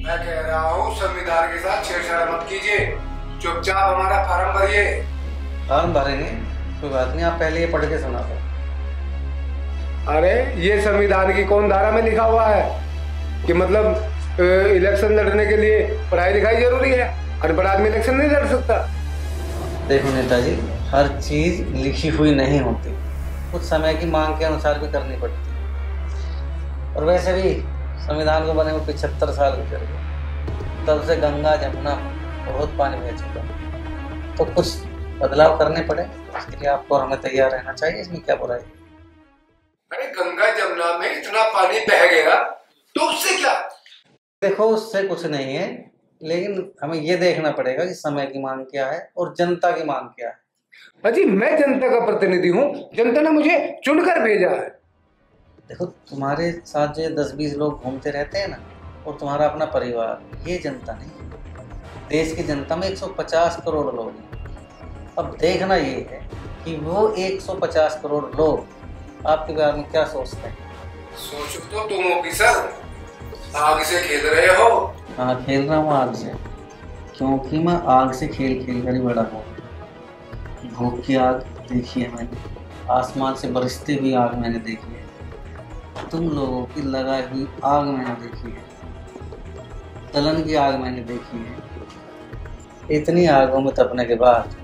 मैं कह रहा हूँ संविधान के साथ छेड़छाड़ मत कीजिए, चुपचाप हमारा फार्म भरिए। फार्म भरेंगे, कोई बात नहीं, आप पहले ये पढ़ के सुना दो। अरे ये संविधान की कौन धारा में लिखा हुआ है कि मतलब इलेक्शन लड़ने के लिए पढ़ाई लिखाई जरूरी है, अनपढ़ आदमी इलेक्शन नहीं लड़ सकता। देखो नेताजी, हर चीज लिखी हुई नहीं होती, कुछ समय की मांग के अनुसार भी करनी पड़ती है। और वैसे भी संविधान को बने हुए 75 साल गुजर गए, तब से गंगा जमुना बहुत पानी बह चुका, तो कुछ बदलाव करने पड़े। इसके लिए आपको और हमें तैयार रहना चाहिए, इसमें क्या बुराई। अरे गंगा जमुना में इतना पानी बह गया तो उससे क्या? देखो उससे कुछ नहीं है, लेकिन हमें ये देखना पड़ेगा कि समय की मांग क्या है और जनता की मांग क्या है। अजी मैं जनता का प्रतिनिधि हूँ, जनता ने मुझे चुनकर भेजा है। देखो तुम्हारे साथ जो 10-20 लोग घूमते रहते हैं ना, और तुम्हारा अपना परिवार, ये जनता नहीं है। देश की जनता में 150 करोड़ लोग हैं। अब देखना ये है कि वो 150 करोड़ लोग आपके बारे में क्या सोचते हैं। सोचो तो तुम ऑफिसर आग से खेल रहे हो। हाँ, खेल रहा हूँ आग से, क्योंकि मैं आग से खेल खेल कर ही बड़ा हूँ। भूख की आग देखी है मैंने, आसमान से बरसती हुई आग मैंने देखी है, तुम लोगों की लगाई हुई आग मैंने देखी है, तलन की आग मैंने देखी है। इतनी आगों में तपने के बाद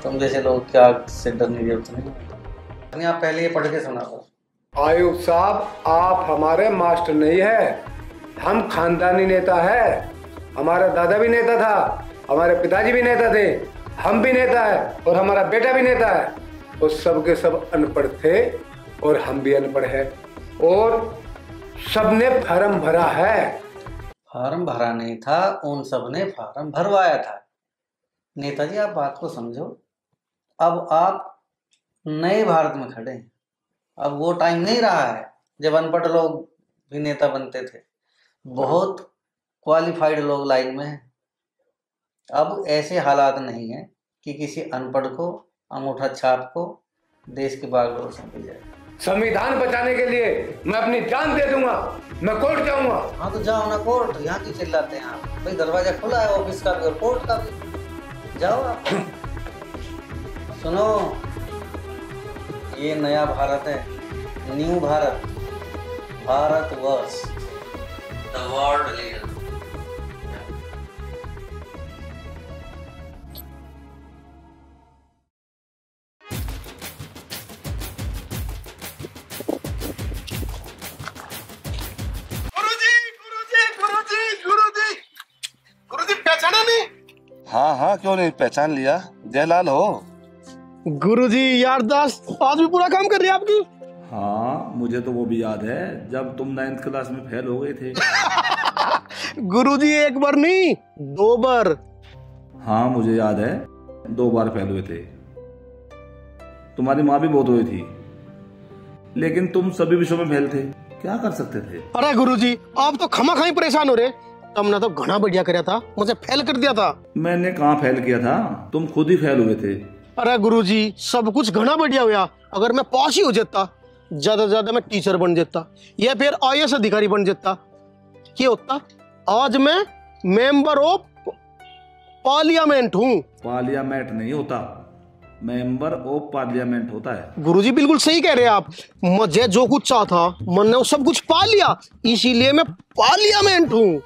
तुम जैसे लोग की आग से डरने की जरूरत नहीं। आप पहले ये पढ़ के सुना दो। आयुक्त साहब, आप हमारे मास्टर नहीं है, हम खानदानी नेता है। हमारा दादा भी नेता था, हमारे पिताजी भी नेता थे, हम भी नेता है और हमारा बेटा भी नेता है। और सब के सब अनपढ़ थे और हम भी अनपढ़ है, और सबने फार्म भरा है। फार्म भरा नहीं था, उन सब ने फार्म भरवाया था। नेताजी आप बात को समझो, अब आप नए भारत में खड़े हैं। अब वो टाइम नहीं रहा है जब अनपढ़ लोग भी नेता बनते थे, बहुत क्वालिफाइड लोग लाइन में हैं। अब ऐसे हालात नहीं है कि किसी अनपढ़ को अंगूठा छाप को देश की बागडोर सौंपी जाए। संविधान बचाने के लिए मैं अपनी जान दे दूंगा, मैं कोर्ट जाऊंगा। हाँ तो जाओ ना कोर्ट, यहाँ क्यों चिल्लाते हैं आप? भाई दरवाजा खुला है ऑफिस का भी और कोर्ट का भी, जाओ आप। सुनो, ये नया भारत है, न्यू भारत, भारत वर्ष, द वर्ल्ड लीडर। गुरुजी पहचाना नहीं? हाँ हाँ, क्यों नहीं पहचान लिया, जयलाल हो। गुरुजी यार दास आज भी पूरा काम कर रही है आपकी। हाँ, मुझे तो वो भी याद है जब तुम 9th क्लास में फेल हो गए थे। गुरुजी एक बार नहीं 2 बार। हाँ मुझे याद है, 2 बार फेल हुए थे। तुम्हारी माँ भी बहुत हुई थी, लेकिन तुम सभी विषयों में फेल थे, क्या कर सकते थे। अरे गुरुजी आप तो खमा खाई परेशान हो रहे, तुमने तो घना बढ़िया कराया था, मुझे फेल कर दिया था। मैंने कहाँ फेल किया था, तुम खुद ही फेल हुए थे। अरे गुरुजी सब कुछ घना बढ़िया हुआ, अगर मैं पास ही हो जाता, ज्यादा से ज्यादा मैं टीचर बन जाता या फिर IAS अधिकारी बन जाता, क्या होता? आज मैं मेंबर ऑफ पार्लियामेंट हूँ। पार्लियामेंट नहीं होता, मेंबर ऑफ पार्लियामेंट होता है। गुरुजी बिल्कुल सही कह रहे हैं आप, मुझे जो कुछ चाहा था मैंने वो सब कुछ पा लिया, इसीलिए मैं पार्लियामेंट हूँ।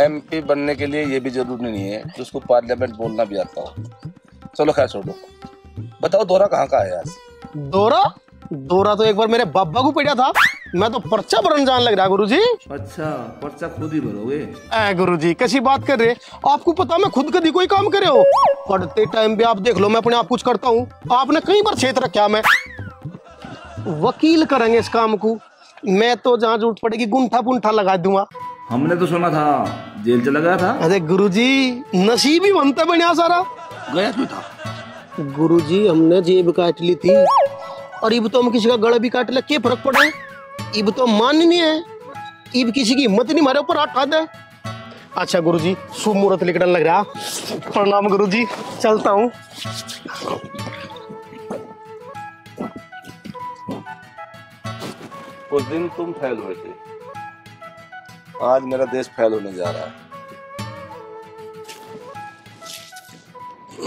MP बनने के लिए ये भी जरूरी नहीं है कि उसको पार्लियामेंट बोलना भी आता हो। चलो खैर छोड़ो, बताओ दौरा कहाँ का है आज? दौरा तो एक बार मेरे बाबा को पड़ा था, मैं तो पर्चा भरन जान लग रहा है गुरुजी। अच्छा, पर्चा खुद ही भरोगे? गुरुजी कैसी बात कर रहे, आपको पता मैं खुद कभी कोई काम करे हो? पढ़ते टाइम भी आप देख लो मैं अपने आप कुछ करता हूँ, आपने कई बार क्षेत्र रखा, मैं वकील करेंगे इस काम को, मैं तो जहाँ जरूरत पड़ेगी गुंठा पुंठा लगा दूंगा। हमने तो सुना था जेल चला गया था। अरे गुरुजी नसीब ही बनता बढ़िया सारा। गया क्यों था? गुरुजी हमने जेब काट ली थी, और इब तो हम किसी का गला भी काट ले, क्या फर्क पड़ा है? इब तो माननीय है, इब किसी की हिम्मत नहीं हमारे ऊपर हाथ दे। अच्छा गुरुजी शुभ मुहूर्त निकलने लग रहा, प्रणाम गुरुजी, चलता हूँ। उस दिन तुम फेल हुए थे, आज मेरा देश फेल होने जा रहा है। साहब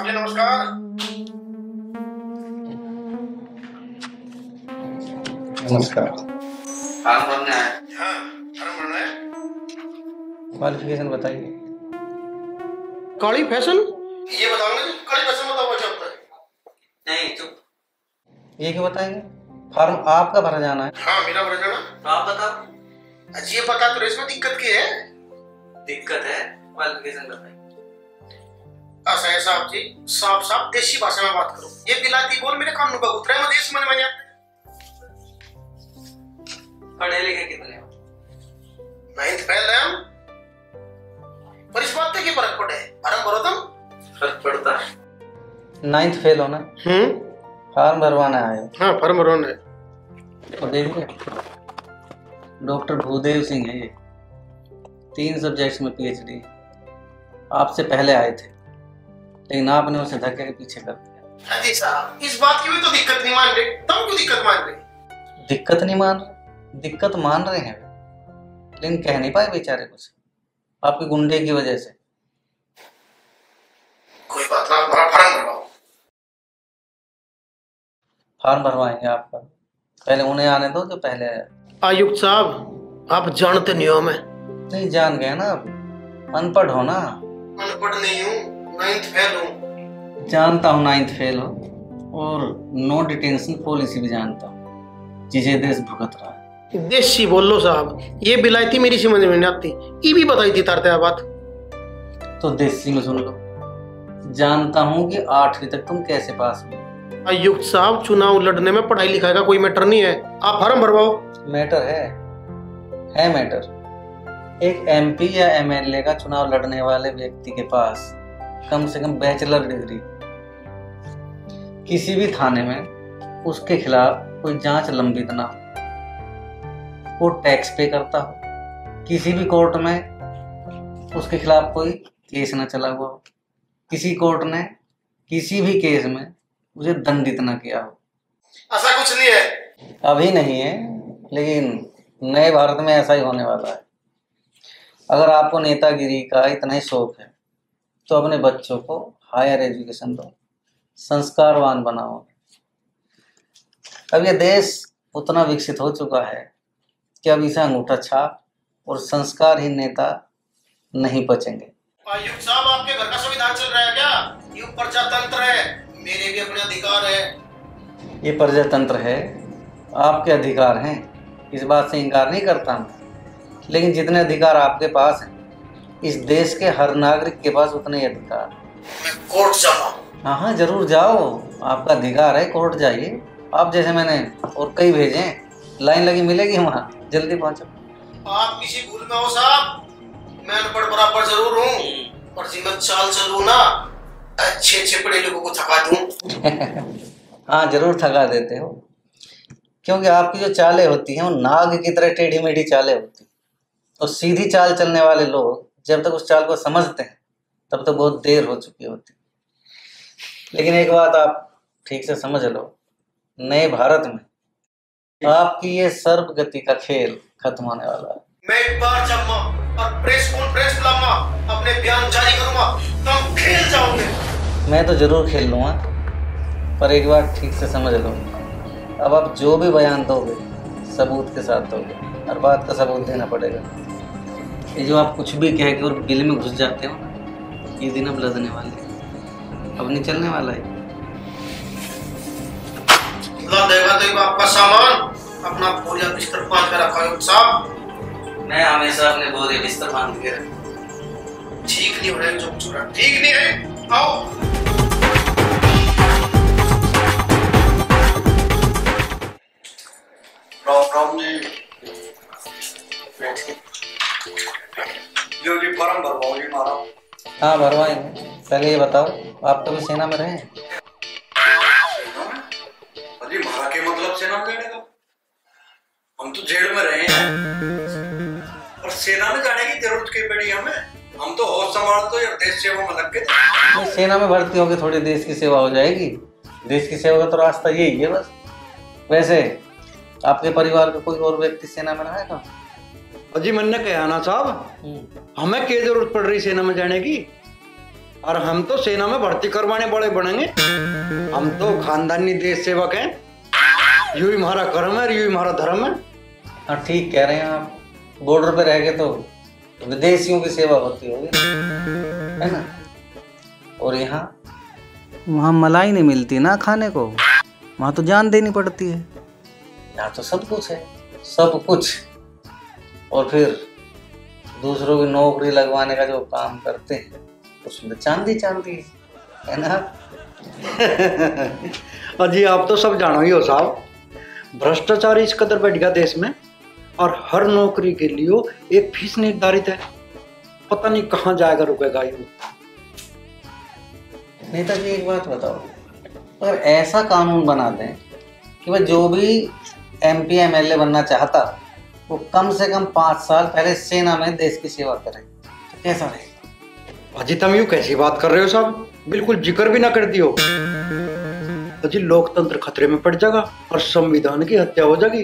जी नमस्कार। नमस्कार। फॉर्म भरना है। हाँ फॉर्म भरना है। क्वालिफिकेशन बताइए। काली फैशन ये बताओगे जी, काली फैशन बताओ क्या होता है? नहीं चुप। ये क्यों बताएंगे? फॉर्म आपका भरा जाना है। हाँ मेरा भर जाना। तो आप बताओ। ये पता तो इसमें दिक्कत की है। दिक्कत है, क्वालिफिकेशन बताइए। ऐसा है साहब जी, साफ साफ देसी भाषा में बात करो। ये बिलाती बोल मेरे कानून का उतरा है, देश मन में आते। पढ़े लिखे कितने हो? 9th फेल है हम। पर इस बात पे क्या फर्क पड़े? फॉर्म भरो तुम। फर्क पड़ता है। 9th फेल होना, फॉर्म भरवाना है। हाँ फॉर्म भरवाना है। तो देखिए, डॉक्टर भूदेव सिंह है ये, 3 सब्जेक्ट्स में PhD, आपसे पहले आए थे लेकिन आपने उसे धक्के के पीछे कर दिया। हाँ जी साहब, इस बात की भी तो दिक्कत नहीं मान रहे। तुम क्यों दिक्कत मान रहे? दिक्कत नहीं मान रहे, दिक्कत मान रहे हैं लेकिन कह नहीं पाए बेचारे कुछ, आपकी गुंडे की वजह से। कोई बात ना, फॉर्म भरवाओ। फॉर्म भरवाएंगे आपका, पहले उन्हें आने दो जो पहले आए। आयुक्त साहब आप जानते नहीं हो हमें। नहीं जान गए ना, आप अनपढ़ हो ना। अनपढ़ नहीं हूँ, 9th फेल हूँ। जानता हूँ 9th फेल हो, और नो डिटेंशन पॉलिसी भी जानता हूँ जिसे देश भुगत रहा है। देसी बोल लो साहब, ये बिलायती मेरी समझ में नहीं आती। ये भी बताई थी तारते बात। तो देसी में सुन लो, जानता हूँ कि 8वीं तक तुम कैसे पास हुए। आयुक्त साहब चुनाव लड़ने में पढ़ाई लिखाई का कोई मैटर नहीं है, आप फॉर्म भरवाओ। मैटर है मैटर। एक MP या MLA का चुनाव लड़ने वाले व्यक्ति के पास कम से कम बैचलर डिग्री, किसी भी थाने में उसके खिलाफ कोई जांच लंबित ना हो, वो टैक्स पे करता हो, किसी भी कोर्ट में उसके खिलाफ कोई केस ना चला हुआ हो, किसी कोर्ट ने किसी भी केस में उसे दंडित ना किया हो। ऐसा कुछ नहीं है। अभी नहीं है, लेकिन नए भारत में ऐसा ही होने वाला है। अगर आपको नेतागिरी का इतना ही शौक है तो अपने बच्चों को हायर एजुकेशन दो, संस्कारवान बनाओ। अब ये देश उतना विकसित हो चुका है कि अब इसे अंगूठा छाप और संस्कारहीन नेता नहीं बचेंगे। आयुक्त साहब आपके घर का संविधान चल रहा है क्या? ये प्रजातंत्र है, मेरे भी अपने अधिकार है। ये प्रजातंत्र है, आपके अधिकार हैं, इस बात से इनकार नहीं करता मैं, लेकिन जितने अधिकार आपके पास हैं इस देश के हर नागरिक के पास उतने ही अधिकार। मैं कोर्ट जाऊँ? हाँ जरूर जाओ, आपका अधिकार है, कोर्ट जाइए। आप जैसे मैंने और कई भेजे हैं, लाइन लगी मिलेगी वहाँ, जल्दी पहुँचो। आप किसी भूल में हो साहब, मैं अनपढ़ बराबर जरूर हूँ, और जी मैं चाल चलूँ ना, अच्छे पढ़े लोगों को थका दूँ। हाँ जरूर थका देते हो, क्योंकि आपकी जो चालें होती हैं वो नाग की तरह टेढ़ी मेढ़ी चालें होती हैं, और सीधी चाल चलने वाले लोग जब तक उस चाल को समझते हैं तब तक बहुत देर हो चुकी होती। लेकिन एक बात आप ठीक से समझ लो, नए भारत में आपकी ये सर्व गति का खेल खत्म होने वाला है। मैं एक बार जाऊंगा और प्रेस कॉन्फ्रेंस बुलाऊंगा, अपने बयान जारी करूंगा, तुम खेल जाओगे। मैं तो जरूर खेल लूँगा, पर एक बार ठीक से समझ लो, अब आप जो भी बयान दोगे सबूत के साथ दोगे, हर बात का सबूत देना पड़ेगा। ये जो आप कुछ भी कह के और बिल में घुस जाते हो ना, ये दिन अब लदने वाले हैं, अब नहीं चलने वाला है। देगा तो आपका सामान अपना बोरिया बिस्तर बांध के रखा है साहब। मैं हमेशा अपने बोरिया बिस्तर बांध के रखूं। ठीक नहीं हो रहा है जो कुछ हो रहा है, ठीक नहीं है। आओ राम जी, जो जी फॉर्म भरवाओ जी मारा। हाँ भरवाएंगे, पहले ये बताओ आप कभी सेना में रहे? अजी मारा के मतलब सेना में जाने का? हम तो जेल में रहे हैं, और सेना में जाने की जरूरत क्यों पड़ी हमें? हम तो होश संभाल तो यार देश सेवा में लग गए। ये सेना में भर्ती होगी थोड़ी देश की सेवा हो जाएगी। देश की सेवा का तो रास्ता यही है बस। वैसे आपके परिवार का कोई और व्यक्ति सेना में रहा है क्या? अजी मैंने कहा ना साहब, हमें क्या जरूरत पड़ रही सेना में जाने की। और हम तो सेना में भर्ती करवाने बड़े बनेंगे। हम तो खानदानी देश सेवक हैं। यूं ही हमारा कर्म है, यूं ही हमारा धर्म है। हाँ ठीक कह रहे हैं आप। बॉर्डर पे रह के तो विदेशियों की सेवा होती होगी, है ना। और यहाँ वहाँ मलाई नहीं मिलती ना खाने को, वहाँ तो जान देनी पड़ती है। यहाँ तो सब कुछ है, सब कुछ। और फिर दूसरों की नौकरी लगवाने का जो काम करते हैं उसमें तो चांदी है ना। अजी आप तो सब जानो ही हो साहब, भ्रष्टाचार इस कदर बढ़ गया देश में। और हर नौकरी के लिए एक फीस निर्धारित है। पता नहीं कहाँ जाएगा रुकेगा ये। नेताजी एक बात बताओ, अगर ऐसा कानून बना दें कि वह जो भी MP MLA बनना चाहता वो कम से कम 5 साल पहले सेना में देश की सेवा करे, तो कैसा रहेगा? अजी तुम यूं कैसी बात कर रहे हो साहब, बिल्कुल जिक्र भी ना कर दियो। अजी लोकतंत्र खतरे में पड़ जाएगा और संविधान की हत्या हो जाएगी।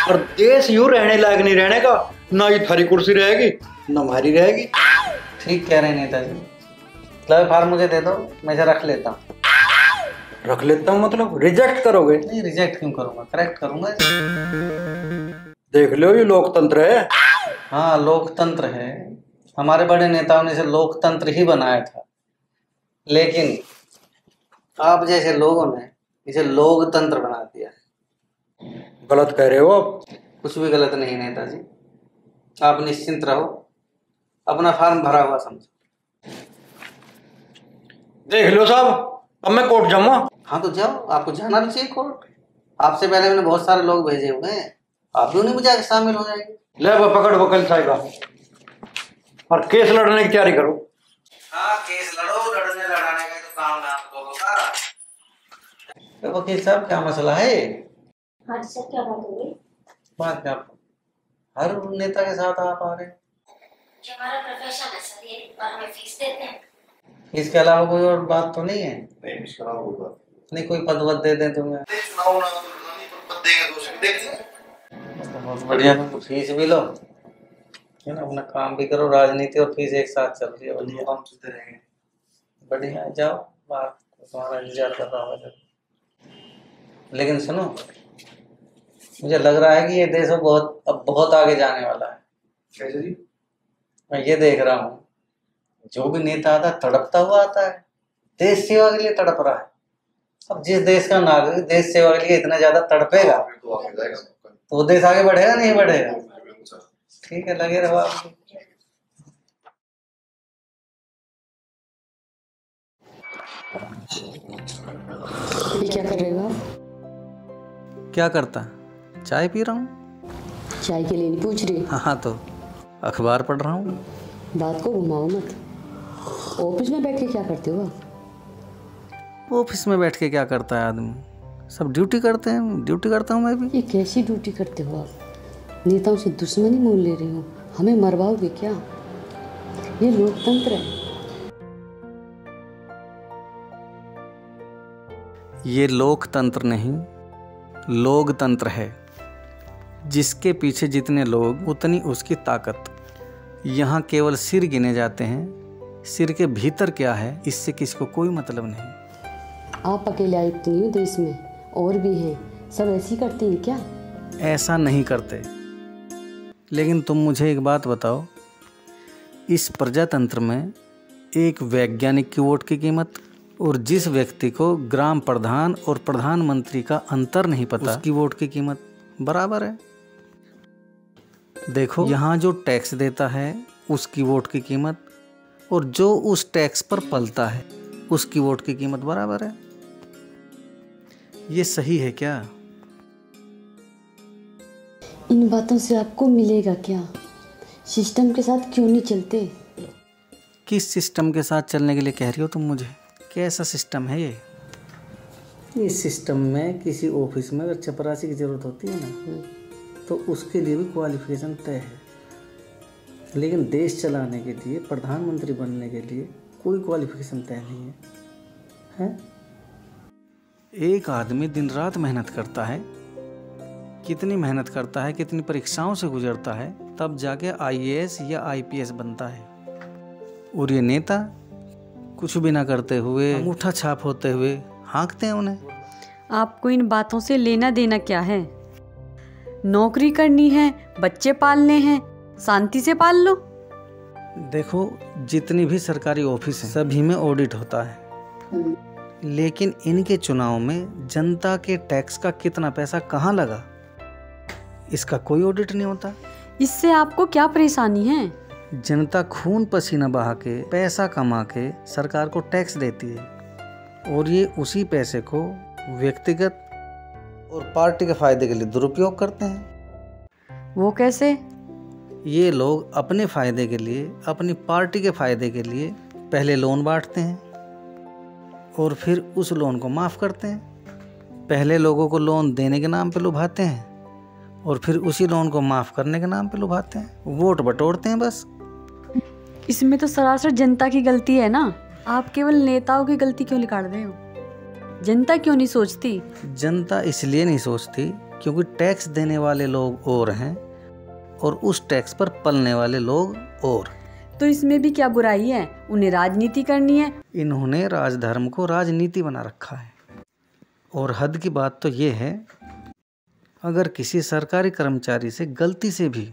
और देश यूं रहने लायक नहीं रहने का। ना ये थारी कुर्सी रहेगी ना हमारी रहेगी। ठीक कह रहे हैं नेताजी। मतलब फार्म मुझे दे दो, मैं इसे रख लेता हूँ। रख लेता हूँ मतलब रिजेक्ट करोगे? नहीं, रिजेक्ट क्यों करूँगा, करेक्ट करूँगा। देख लो ये लोकतंत्र है। हाँ लोकतंत्र है, हमारे बड़े नेताओं ने इसे लोकतंत्र ही बनाया था। लेकिन आप जैसे लोगों ने इसे लोकतंत्र बना दिया है। गलत कह रहे हो आप। कुछ भी गलत नहीं नेताजी, आप निश्चिंत रहो, अपना फार्म भरा हुआ समझो। देख लो साहब, अब मैं कोर्ट जाऊंगा। हाँ तो जाओ, आपको जाना भी चाहिए कोर्ट। आपसे पहले मैंने बहुत सारे लोग भेजे हुए हैं, आप भी उन्हीं में जाके शामिल हो जाएंगे। ले वो पकड़ वकील साहिबा और केस लड़ने की तैयारी करो। हाँ केस लड़ो, लड़ने लड़ाने का तो काम है आप लोगों का। तो वकील साहब क्या मसला है? हाँ सर, क्या बात हो गई? बात क्या, हर नेता के साथ आप आ रहे हैं? ये हमारा प्रोफेशन है सर, ये और हमें फीस देते हैं। इसके अलावा कोई और बात तो नहीं है? नहीं कोई पद वद दे दें तुम्हें? बहुत बढ़िया, तो फीस भी लो, है ना, अपना काम भी करो, राजनीति और फीस एक साथ चल रही है। बढ़िया बढ़िया, जाओ बात, तुम्हारा इंतजार कर रहा होगा। लेकिन सुनो, मुझे लग रहा है कि ये देश अब बहुत आगे जाने वाला है। कैसे जी? मैं ये देख रहा हूँ, जो भी नेता आता है तड़पता हुआ आता है, देश सेवा के लिए तड़प रहा है। अब जिस देश का नागरिक देश सेवा के लिए इतना ज्यादा तड़पेगा तो वो देश आगे बढ़ेगा नहीं बढ़ेगा? ठीक है, लगे रहो आप। ये क्या कर रहे हो आप? क्या करता, चाय पी रहा हूँ। चाय के लिए नहीं पूछ रही। हाँ तो अखबार पढ़ रहा हूँ। बात को घुमाओ मत। ऑफिस में बैठ के क्या करते हो आप? ऑफिस में बैठ के क्या करता है आदमी, सब ड्यूटी करते हैं, ड्यूटी करता हूँ मैं भी। ये कैसी ड्यूटी करते हो आप? नेताओं से दुश्मनी मोल ले रहे हो, हमें मरवाओगे क्या? ये लोकतंत्र है। ये लोकतंत्र नहीं, लोकतंत्र है। जिसके पीछे जितने लोग उतनी उसकी ताकत। यहाँ केवल सिर गिने जाते हैं, सिर के भीतर क्या है इससे किसी को कोई मतलब नहीं। आप अकेले आयुक्त नहीं हो देश में, और भी हैं, सब ऐसे ही करते हैं क्या? ऐसा नहीं करते। लेकिन तुम मुझे एक बात बताओ, इस प्रजातंत्र में एक वैज्ञानिक की वोट की कीमत और जिस व्यक्ति को ग्राम प्रधान और प्रधानमंत्री का अंतर नहीं पता उसकी वोट की कीमत बराबर है। देखो, यहाँ जो टैक्स देता है उसकी वोट की कीमत और जो उस टैक्स पर पलता है उसकी वोट की कीमत बराबर है। ये सही है क्या? इन बातों से आपको मिलेगा क्या? सिस्टम के साथ क्यों नहीं चलते? किस सिस्टम के साथ चलने के लिए कह रही हो तुम मुझे? कैसा सिस्टम है ये? इस सिस्टम में किसी ऑफिस में अगर चपरासी की जरूरत होती है ना, तो उसके लिए भी क्वालिफिकेशन तय है। लेकिन देश चलाने के लिए, प्रधानमंत्री बनने के लिए कोई क्वालिफिकेशन तय नहीं है, हैं? एक आदमी दिन रात मेहनत करता है, कितनी मेहनत करता है, कितनी परीक्षाओं से गुजरता है, तब जाके आईएएस या आईपीएस बनता है। और ये नेता कुछ भी ना करते हुए, अंगूठा छाप होते हुए हाँकते हैं उन्हें। आपको इन बातों से लेना देना क्या है? नौकरी करनी है, बच्चे पालने हैं, शांति से पाल लो। देखो, जितनी भी सरकारी ऑफिस हैं सभी में ऑडिट होता है, लेकिन इनके चुनाव में जनता के टैक्स का कितना पैसा कहाँ लगा, इसका कोई ऑडिट नहीं होता। इससे आपको क्या परेशानी है? जनता खून पसीना बहा के, पैसा कमा के सरकार को टैक्स देती है, और ये उसी पैसे को व्यक्तिगत और पार्टी के फायदे के लिए दुरुपयोग करते हैं। वो कैसे? ये लोग अपने फायदे के लिए, अपनी पार्टी के फायदे के लिए पहले लोन बांटते हैं और फिर उस लोन को माफ़ करते हैं। पहले लोगों को लोन देने के नाम पे लुभाते हैं और फिर उसी लोन को माफ़ करने के नाम पे लुभाते हैं, वोट बटोरते हैं बस। इसमें तो सरासर जनता की गलती है ना। आप केवल नेताओं की गलती क्यों निकाल रहे हो? जनता क्यों नहीं सोचती? जनता इसलिए नहीं सोचती क्योंकि टैक्स देने वाले लोग और हैं और उस टैक्स पर पलने वाले लोग और। तो इसमें भी क्या बुराई है? उन्हें राजनीति करनी है। इन्होंने राजधर्म को राजनीति बना रखा है। और हद की बात तो ये है, अगर किसी सरकारी कर्मचारी से गलती से भी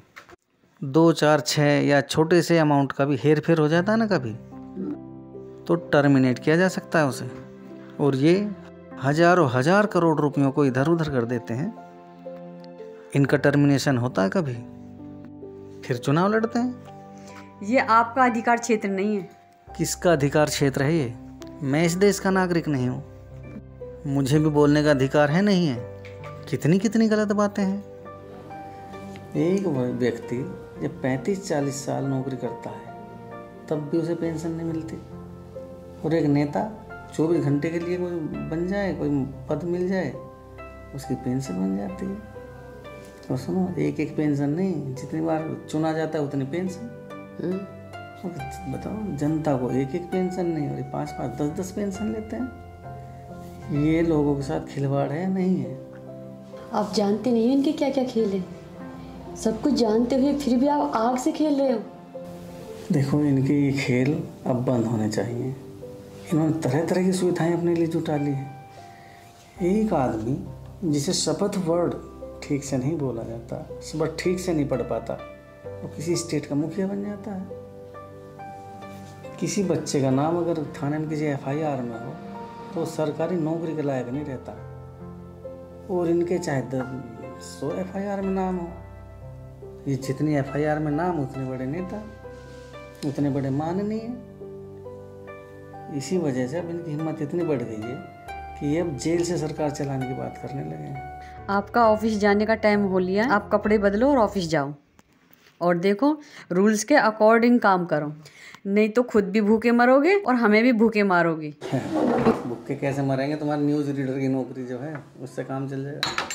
2, 4, 6 या छोटे से अमाउंट का भी हेर फेर हो जाता है ना कभी, तो टर्मिनेट किया जा सकता है उसे। और ये हजारों हजार करोड़ रुपयों को इधर उधर कर देते हैं। इनका टर्मिनेशन होता है कभी, फिर चुनाव लड़ते हैं। ये आपका अधिकार क्षेत्र नहीं है। किसका अधिकार क्षेत्र है ये? मैं इस देश का नागरिक नहीं हूँ, मुझे भी बोलने का अधिकार है नहीं है? कितनी कितनी गलत बातें हैं। एक व्यक्ति जब 35-40 साल नौकरी करता है तब भी उसे पेंशन नहीं मिलती, और एक नेता 24 घंटे के लिए कोई बन जाए, कोई पद मिल जाए, उसकी पेंशन बन जाती है। और सुनो, एक एक पेंशन नहीं, जितनी बार चुना जाता है उतनी पेंशन। बताओ, जनता को एक एक पेंशन नहीं और 5-5, 10-10 पेंशन लेते हैं। ये लोगों के साथ खिलवाड़ है नहीं है? आप जानते नहीं इनके क्या क्या खेल है। सब कुछ जानते हुए फिर भी आप आग से खेल रहे हो। देखो, इनके ये खेल अब बंद होने चाहिए। इन्होंने तरह तरह की सुविधाएं अपने लिए जुटा ली है। एक आदमी जिसे शपथ वर्ड ठीक से नहीं बोला जाता, शपथ ठीक से नहीं पढ़ पाता, वो किसी स्टेट का मुखिया बन जाता है। किसी बच्चे का नाम अगर थाने में किसी FIR में हो तो सरकारी नौकरी के लायक नहीं रहता, और इनके चाहे 100 FIR में नाम हो। ये जितनी FIR में नाम, उतने बड़े नेता, उतने बड़े माननीय। इसी वजह से अब इनकी हिम्मत इतनी बढ़ गई है कि ये अब जेल से सरकार चलाने की बात करने लगे हैं। आपका ऑफिस जाने का टाइम हो लिया, आप कपड़े बदलो और ऑफिस जाओ। और देखो, रूल्स के अकॉर्डिंग काम करो, नहीं तो खुद भी भूखे मरोगे और हमें भी भूखे मारोगे। भूखे कैसे मरेंगे? तुम्हारी न्यूज़ रीडर की नौकरी जो है उससे काम चल जाएगा।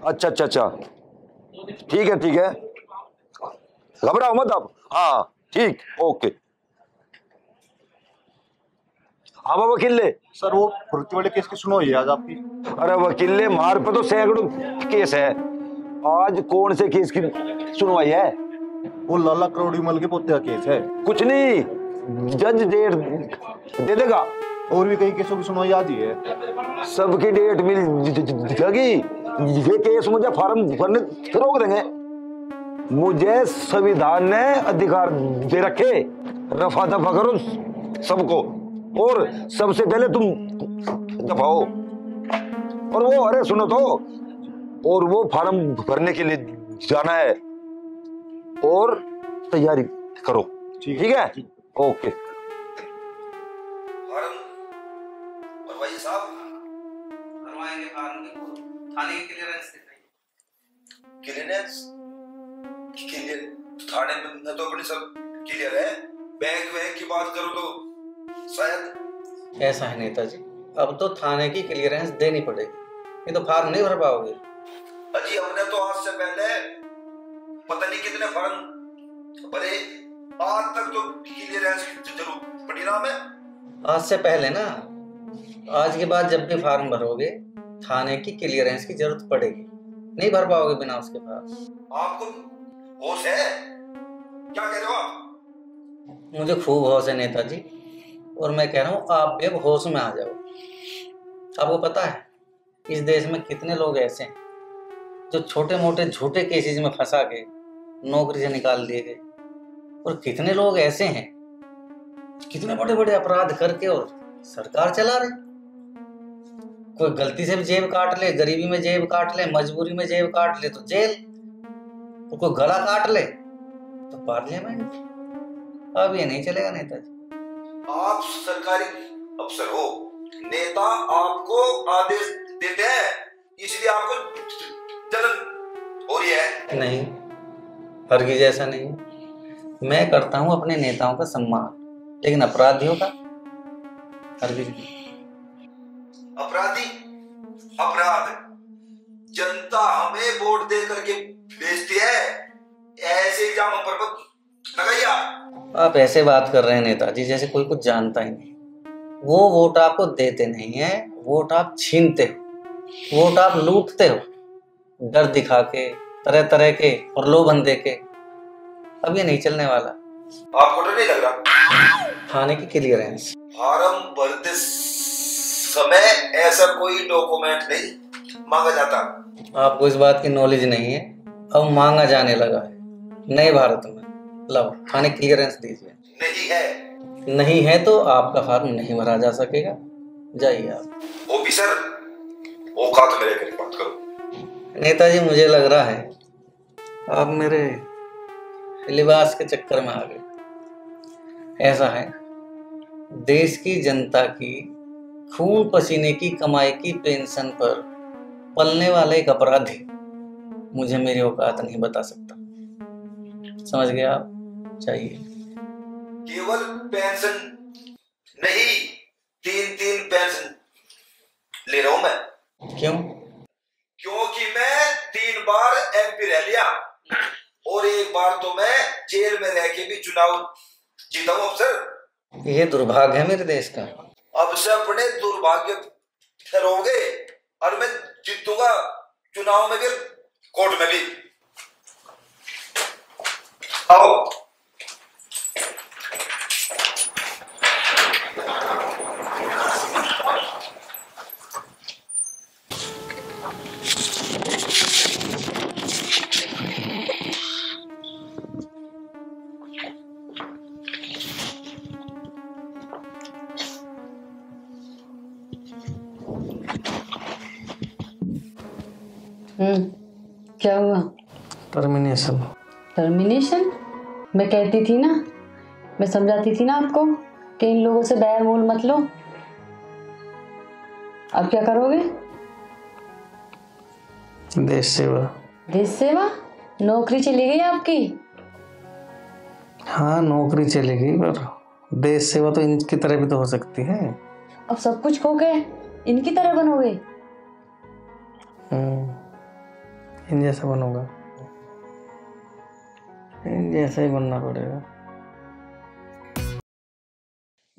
अच्छा अच्छा अच्छा, ठीक है, घबराओ मत आप। हाँ ठीक, ओके। हाँ वकील ले। सर, वो फुर्ती वाले केस की सुनवाई है आज आपकी। अरे वकील ले, मार पे तो सैकड़ों केस है, आज कौन से केस की सुनवाई है? वो लाला करोड़ीमल के पोते का केस है। कुछ नहीं, जज डेट दे देगा। और भी कई केसों की सुनवाई आज ही है। सबकी डेट मिल जाएगी। ये केस मुझे फार्म भरने रोक देंगे। मुझे संविधान ने अधिकार दे रखे, रफा दफा करो सबको, और सबसे पहले तुम दफाओ। और वो, अरे सुनो तो, और वो फार्म भरने के लिए जाना है और तैयारी करो। ठीक है, ओके। और भाई साहब करवाएंगे फार्म की थाने की क्लियरेंस क्लियरेंस? क्लियर थाने में तो अपनी सब क्लियर है, बैंक वैंक की बात करो तो शायद। ऐसा है नेताजी, अब तो थाने की क्लियरेंस देनी पड़ेगी, नहीं तो फार्म नहीं भर पाओगे। अजी हमने तो आज से पहले पता नहीं कितने फॉर्म भरे, आज तक तो क्लियरेंस की जरूरत पड़ी ना हमें। आज से पहले ना, आज के बाद जब भी फार्म भरोगे थाने की क्लियरेंस की जरूरत पड़ेगी, नहीं भर पाओगे बिना उसके पास। आपको होश है? क्या कह रहे हो आप? मुझे खूब होश है नेताजी, और मैं कह रहा हूँ आप भी अब होश में आ जाओ। आपको पता है इस देश में कितने लोग ऐसे हैं जो छोटे मोटे झूठे केसेस में फंसा के नौकरी से निकाल दिए गए, और कितने लोग ऐसे हैं कितने बड़े बड़े अपराध करके और सरकार चला रहे। कोई गलती से भी जेब काट ले, गरीबी में जेब काट ले, मजबूरी में जेब काट ले तो जेल, और कोई गला काट ले तो पार्लियामेंट। अब ये नहीं चलेगा नेताजी। आप सरकारी अफसर हो, नेता आपको आदेश देते हैं, इसलिए आपको जलन हो रही है। नहीं, हरगिज ऐसा नहीं। मैं करता हूं अपने नेताओं का सम्मान, लेकिन अपराधियों का हरगिज नहीं। अपराधी अपराध जनता हमें वोट दे करके भेजती है, ऐसे इल्जाम हम पर लगाइए। आप ऐसे बात कर रहे हैं नेताजी जैसे कोई कुछ जानता ही नहीं। वो वोट आपको देते नहीं है, वोट आप छीनते हो, वोट आप लूटते हो, डर दिखा के, तरह तरह के प्रलोभन दे के। अब ये नहीं चलने वाला। आपको डर नहीं लग रहा? थाने की क्लियरेंस फार्म भरते समय ऐसा कोई डॉक्यूमेंट नहीं मांगा जाता। आपको इस बात की नॉलेज नहीं है, अब मांगा जाने लगा है नए भारत में। लो थाने क्लियरेंस दीजिए। नहीं है? नहीं है तो आपका फार्म नहीं भरा जा सकेगा, जाइए आप। ऑफिसर औकात मेरे करीब बात करो। नेताजी मुझे लग रहा है आप मेरे लिबास के चक्कर में आ गए। ऐसा है, देश की जनता की खून पसीने की कमाई की पेंशन पर पलने वाला एक अपराधी मुझे मेरी औकात नहीं बता सकता। समझ गए आप? चाहिए केवल पेंशन नहीं, 3 पेंशन ले रहा हूं मैं। क्यों? क्योंकि मैं 3 बार एमपी रह लिया, और एक बार तो मैं जेल में रह के भी चुनाव जीता हूं अफसर। ये दुर्भाग्य है मेरे देश का। अब से अपने दुर्भाग्य ठहरोगे, और मैं जीतूंगा चुनाव में भी, कोर्ट में भी। आओ। क्या हुआ? टर्मिनेशन। टर्मिनेशन? मैं कहती थी ना, मैं समझाती थी ना आपको कि इन लोगों से बैर मोल मत लो। अब क्या करोगे? देश सेवा। देश सेवा? नौकरी चली गई आपकी? हाँ नौकरी चली गई, पर देश सेवा तो इनकी तरह भी तो हो सकती है। अब सब कुछ खो गए, इनकी तरह बनोगे? इन जैसा बनूंगा, इन जैसा ही बनना पड़ेगा।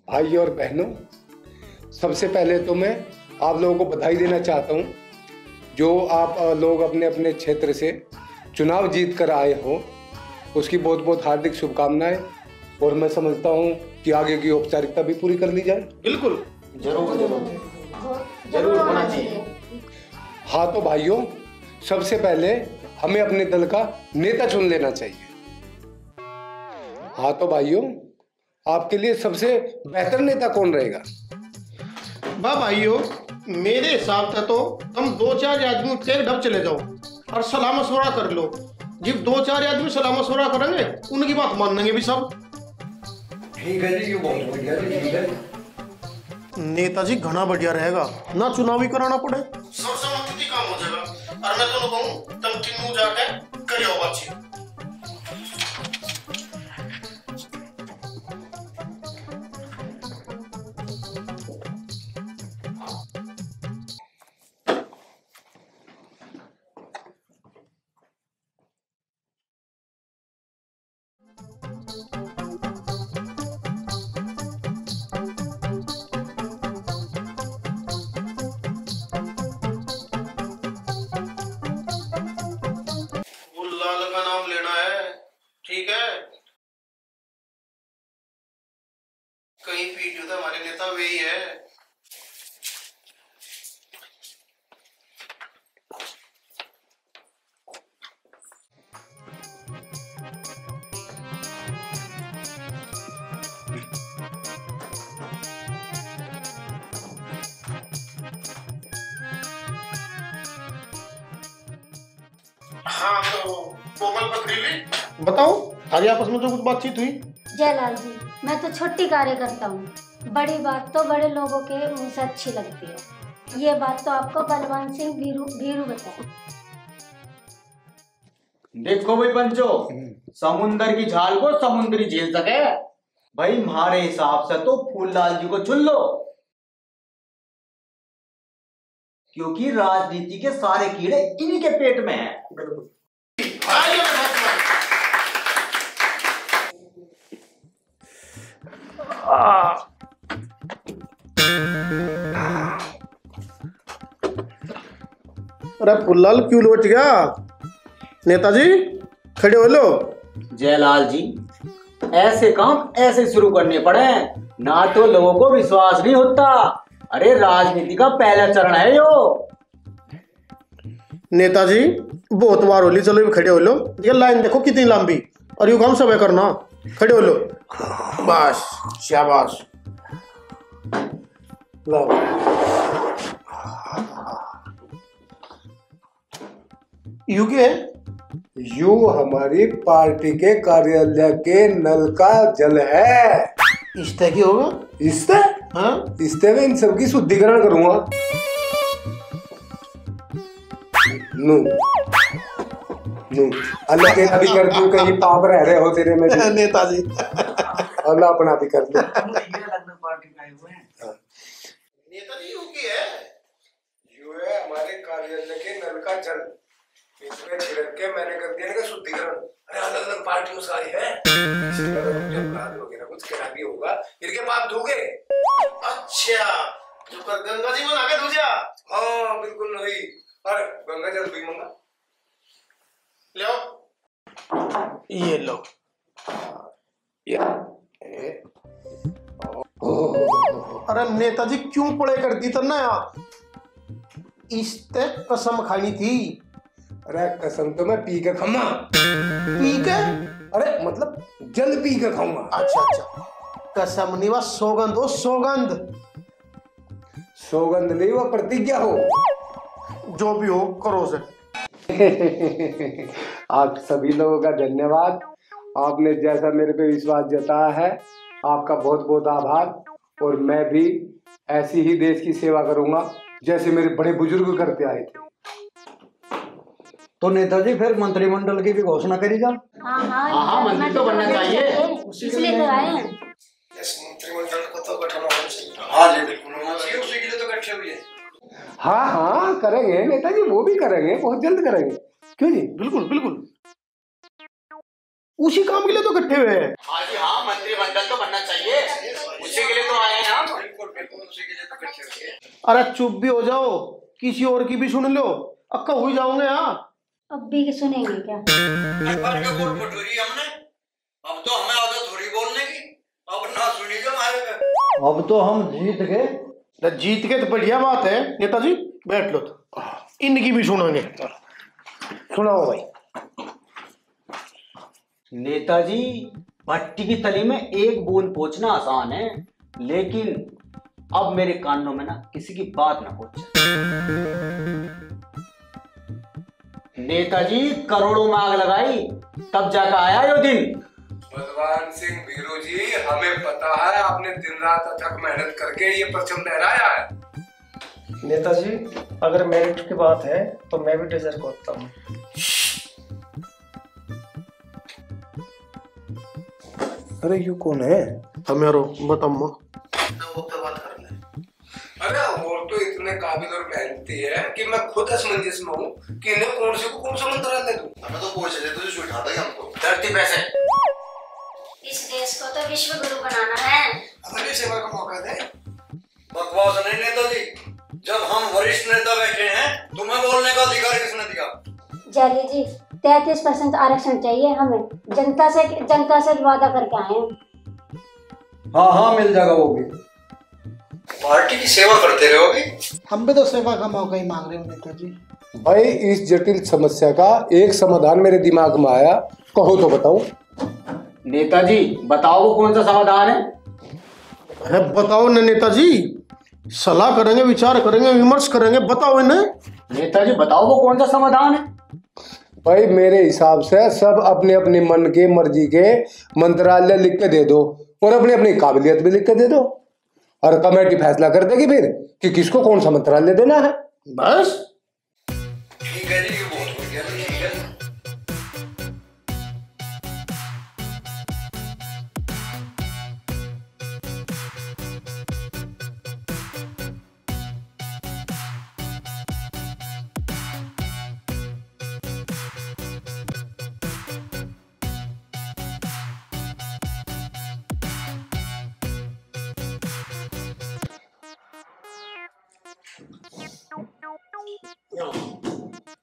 भाई और बहनों, सबसे पहले तो मैं आप लोगों को बधाई देना चाहता हूँ, जो आप लोग अपने अपने क्षेत्र से चुनाव जीत कर आए हो, उसकी बहुत बहुत हार्दिक शुभकामनाएं। और मैं समझता हूँ कि आगे की औपचारिकता भी पूरी कर ली जाए। बिल्कुल, जरूर होना चाहिए। हाँ तो भाइयों, सबसे पहले हमें अपने दल का नेता चुन लेना चाहिए। हाँ तो भाइयों, आपके लिए सबसे बेहतर नेता कौन रहेगा? वाह भाइयों, मेरे हिसाब से तो तुम 2-4 आदमी एक ढप चले जाओ और सलाह मशवरा कर लो। जब 2-4 आदमी सलाह मशवरा करेंगे, उनकी बात मानेंगे भी सब। ठीक है जी, ये बहुत बढ़िया जी, ठीक है। नेताजी घना बढ़िया रहेगा, ना चुनाव ही कराना पड़े, सब समझती काम हो जाएगा। और मैं तो कहूँ तुम तीनों जाके करियो बातचीत। सब यही है। हाँ तो कोमल पथरीली बताओ, आज आपस में जो कुछ बातचीत हुई। जयलाल जी, मैं तो छोटी कार्यकर्ता हूँ। बड़ी बात तो बड़े लोगों के मुंह से अच्छी लगती है। ये बात तो आपको बलवंत सिंह भीरू बताए। देखो भाई पंचो, समुंदर की झाल को समुद्री झेल सके भाई। हमारे हिसाब से तो फूललाल जी को चुन लो, क्योंकि राजनीति के सारे कीड़े इन्हीं के पेट में हैं। अरे फुल्लाल क्यों लौट गया? नेताजी खड़े हो लो। जयलाल जी, ऐसे काम ऐसे शुरू करने पड़े, ना तो लोगों को विश्वास नहीं होता। अरे राजनीति का पहला चरण है यो। नेताजी बहुत बार होली, चलो भी खड़े हो लो। ये लाइन देखो कितनी लंबी, और यू काम सब करना। खड़े हो लो, बस शाबाश। लो यू क्या है? यू हमारी पार्टी के कार्यालय के नल का जल है। इस्ते की होगा? इस्ते? हाँ, इस्ते में इन सबकी शुद्धिकरण करूंगा। नू नू अल्लाह के अभी कर दूं, कहीं पाप रह रहे हो तेरे में भी। नेताजी अल्लाह अपना भी कर दे। नेताजी यू की है? यू है हमारे कार्यालय के नल का जल। इसमें छिड़क के मैंने कर दिया ना शुद्धिकरण। अरे अलग अलग पार्टियों से आई है, वगैरह कुछ कहना भी होगा, इनके पाप धोगे। अच्छा, जो कर गंगा जी में आगे दूजा। हाँ बिल्कुल नहीं। अरे गंगा जल भी मंगा लो, ये लो। अरे नेताजी क्यों पड़े करती था ना? इस्ते कसम खानी थी। अरे कसम तो मैं पी के खाऊंगा। पी के? अरे मतलब जल पी के खाऊंगा। अच्छा अच्छा, कसम नहीं, वह सौगंध हो, सौगंध। सौगंध नहीं, वो प्रतिज्ञा हो। जो भी हो करो से। आप सभी लोगों का धन्यवाद। आपने जैसा मेरे पे विश्वास जताया है, आपका बहुत बहुत आभार। और मैं भी ऐसी ही देश की सेवा करूंगा जैसे मेरे बड़े बुजुर्ग करते आए थे। तो नेताजी फिर मंत्रिमंडल की भी घोषणा करी जा। हाँ, मंत्री तो बनना चाहिए, इसलिए तो आए हैं। मंत्रिमंडल को तो गठन होना चाहिए। हाँ जी बिल्कुल होना चाहिए, उसी के लिए तो इकट्ठे हुए हैं। हाँ हाँ करेंगे नेताजी, वो भी करेंगे, बहुत जल्द करेंगे। क्यों जी? बिल्कुल बिल्कुल, उसी काम के लिए तो इकट्ठे हुए हैं। हाँ जी हाँ, मंत्रिमंडल तो बनना चाहिए, उसी के लिए तो आए हैं हम। बिल्कुल बिल्कुल, उसी के लिए तो इकट्ठे हुए हैं। अरे चुप भी हो जाओ, किसी और की भी सुन लो, अक्का हो जाओगे। यहाँ अब भी सुनेंगे क्या? हमने अब तो हमें आदत थोड़ी बोलने की, अब ना सुनी जो हमारे पे। अब तो हम जीत गए। जीत के तो बढ़िया बात है। नेताजी बैठ लो, तो इनकी भी सुनेंगे। सुनाओ भाई। नेताजी, भट्टी की तली में एक बूंद पहुंचना आसान है, लेकिन अब मेरे कानों में ना किसी की बात ना पहुंचे। नेताजी करोड़ों में आग लगाई, तब जाकर आया यो दिन। बलवान सिंह भीरू जी, हमें पता है आपने दिन रात अथक मेहनत करके ये परचम लहराया है। नेताजी, अगर मेरिट की बात है तो मैं भी डिजर्व करता हूँ। अरे यू कौन है? हमेरो बताओ। अरे और तो इतने काबिल और मेहनती है कि मैं खुद असमंजस में हूँ कि इन्हें कौन से को कौन सा मंत्रालय दूं। हमें तो पूछ रहे तुझे उठाता है हमको। धरती पैसे। इस देश को तो विश्व गुरु बनाना है। हमें भी सेवा का मौका दे। बकवास नहीं नेताजी, जब हम वरिष्ठ नेता बैठे हैं, तुम्हें बोलने का अधिकार किसने दिया? जयली जी, 33% आरक्षण चाहिए हमें। जनता से वादा करके आए हैं। हाँ हाँ, मिल जाएगा वो भी। पार्टी की सेवा करते रहोगे। हम भी तो सेवा का मौका ही मांग रहे हो नेताजी। भाई इस जटिल समस्या का एक समाधान मेरे दिमाग में आया, कहो तो बताऊं। नेताजी बताओ वो कौन सा समाधान है? अरे बताओ ना नेताजी, सलाह करेंगे, विचार करेंगे, विमर्श करेंगे, बताओ इन्हें। नेताजी बताओ वो कौन सा समाधान है? भाई मेरे हिसाब से सब अपने अपने मन के मर्जी के मंत्रालय लिख के दे दो और अपनी अपनी काबिलियत भी लिख के दे दो, और कमेटी फैसला कर देगी फिर कि किसको कौन सा मंत्रालय देना है। बस ठीक है जी, बहुत बढ़िया, ठीक है।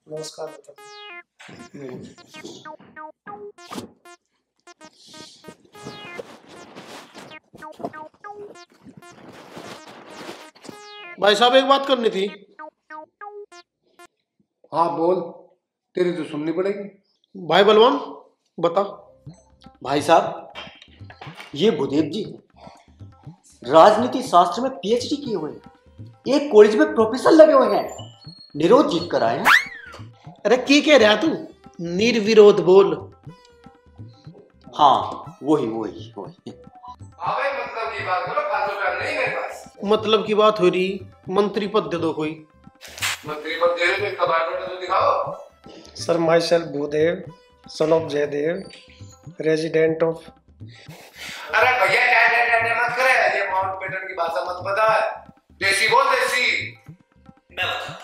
नमस्कार। भाई साहब एक बात करनी थी। हाँ बोल, तेरी तो सुननी पड़ेगी। भाई बलवान बता। भाई साहब ये भूदेव जी राजनीति शास्त्र में पीएचडी किए हुए हैं, एक कॉलेज में प्रोफेसर लगे हुए हैं, निरोध जीत कर आए हैं। अरे की कह रहा तू? निर्विरोध बोल। हाँ वही वही वही। मतलब की बात करो, फालतू टाइम नहीं मेरे पास। मतलब की बात हो रही, मंत्री पद दे दो कोई। मंत्री पद दे रहे तो बायोडाटा तो दिखाओ। Sir my self Bhudev, son of Jaidev, resident of. अरे भैया क्या मत करे, ये माउंट पेटन की भाषा मत बता, देसी बोल देसी। मैं बताता हूँ,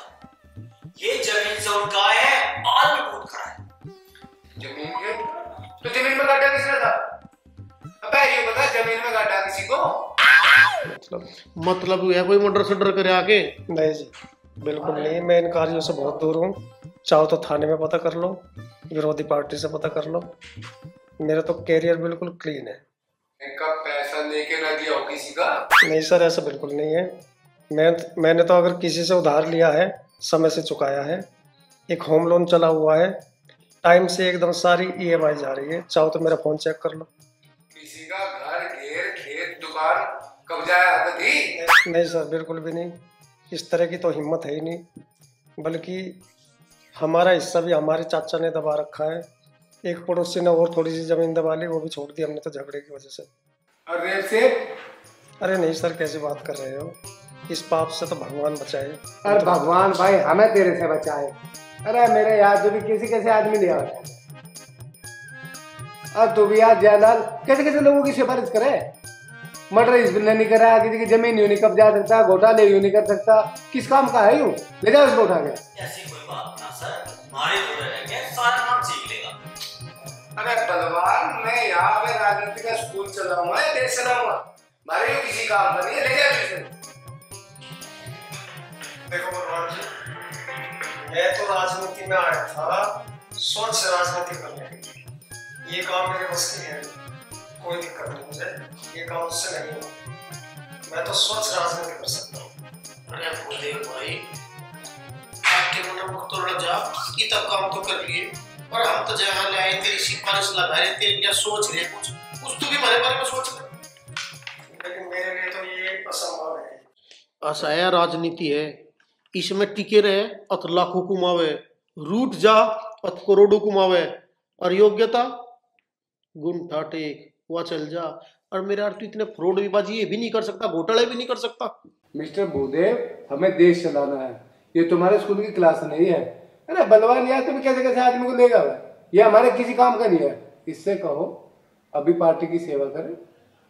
ये जमीन से उनका है और भी बहुत खरा है। जमीन के तो जमीन में गड्ढा किसने था? अबे ये बता, जमीन में गड्ढा किसी को? मतलब है कोई मर्डर शर्डर करे आके? नहीं जी बिल्कुल नहीं, मैं इन कार्यों से बहुत दूर हूँ। चाहो तो थाने में पता कर लो, विरोधी पार्टी से पता कर लो, मेरा तो कैरियर बिल्कुल क्लीन है। इनका पैसा लेके ना दिया हो किसी का? नहीं सर ऐसा बिल्कुल नहीं है। मैंने तो अगर किसी से उधार लिया है समय से चुकाया है। एक होम लोन चला हुआ है, टाइम से एकदम सारी EMI जा रही है। चाहो तो मेरा फोन चेक कर लो। किसी का घर, घेर, खेत, दुकान कब्जा आदत थी? नहीं सर बिल्कुल भी नहीं, इस तरह की तो हिम्मत है ही नहीं। बल्कि हमारा हिस्सा भी हमारे चाचा ने दबा रखा है। एक पड़ोसी ने और थोड़ी सी जमीन दबा ली, वो भी छोड़ दी हमने तो झगड़े की वजह से। और रेप से? अरे नहीं सर कैसी बात कर रहे हो, इस पाप से तो भगवान बचाए। अरे भगवान भाई हमें तेरे से बचाए। अरे मेरे याद जो भी कैसे आदमी लिया और तू भी याद जयलाल कैसे लोगों की सिफारिश करे। मर्डर इसने नहीं करा, किसी की जमीन यूं नहीं कब्जा सकता, घोटाले यूं नहीं कर सकता, किस काम का है यूं? ले जाओ इसको उठा के। ऐसी कोई बात ना सर, हमारे थोड़े रह गए, सारा काम सीख लेगा। अरे बलवान, मैं यहाँ पे राजनीति का स्कूल चलाऊंगा या देश चलाऊंगा, हमारे लिए किसी काम का नहीं है। ले जाओ इसे। देखो बलवान जी, मैं तो राजनीति में आया था स्वच्छ राजनीति करने के लिए। ये काम मेरे बस की है, कोई दिक्कत नहीं मुझे, ये काम मुझसे नहीं होगा। मैं तो स्वच्छ राजनीति कर सकता हूँ। अरे भूदेव भाई, आपके मन में तो रजा की तब काम तो कर लिए, और हम तो जहाँ लाए तेरी सिफारिश लगा रहे थे या सोच रहे कुछ तो भी हमारे बारे में सोच रहे। लेकिन मेरे लिए तो ये असंभव है। असहाय राजनीति है, इसमें टिके रहे अत लाखों कुमावे, रूठ जा अत करोड़ों कुमावे, और योग्यता गुण ठाटे हुआ चल जा। और मेरा अर्थ इतने फ्रॉड विबाजी ये भी नहीं कर सकता, घोटाले भी नहीं कर सकता। मिस्टर भूदेव, हमें देश चलाना है, ये तुम्हारे स्कूल की क्लास नहीं है। अरे बलवान यार, तुम कैसे आदमी को लेगा? ये हमारे किसी काम का नहीं है। इससे कहो अभी पार्टी की सेवा करे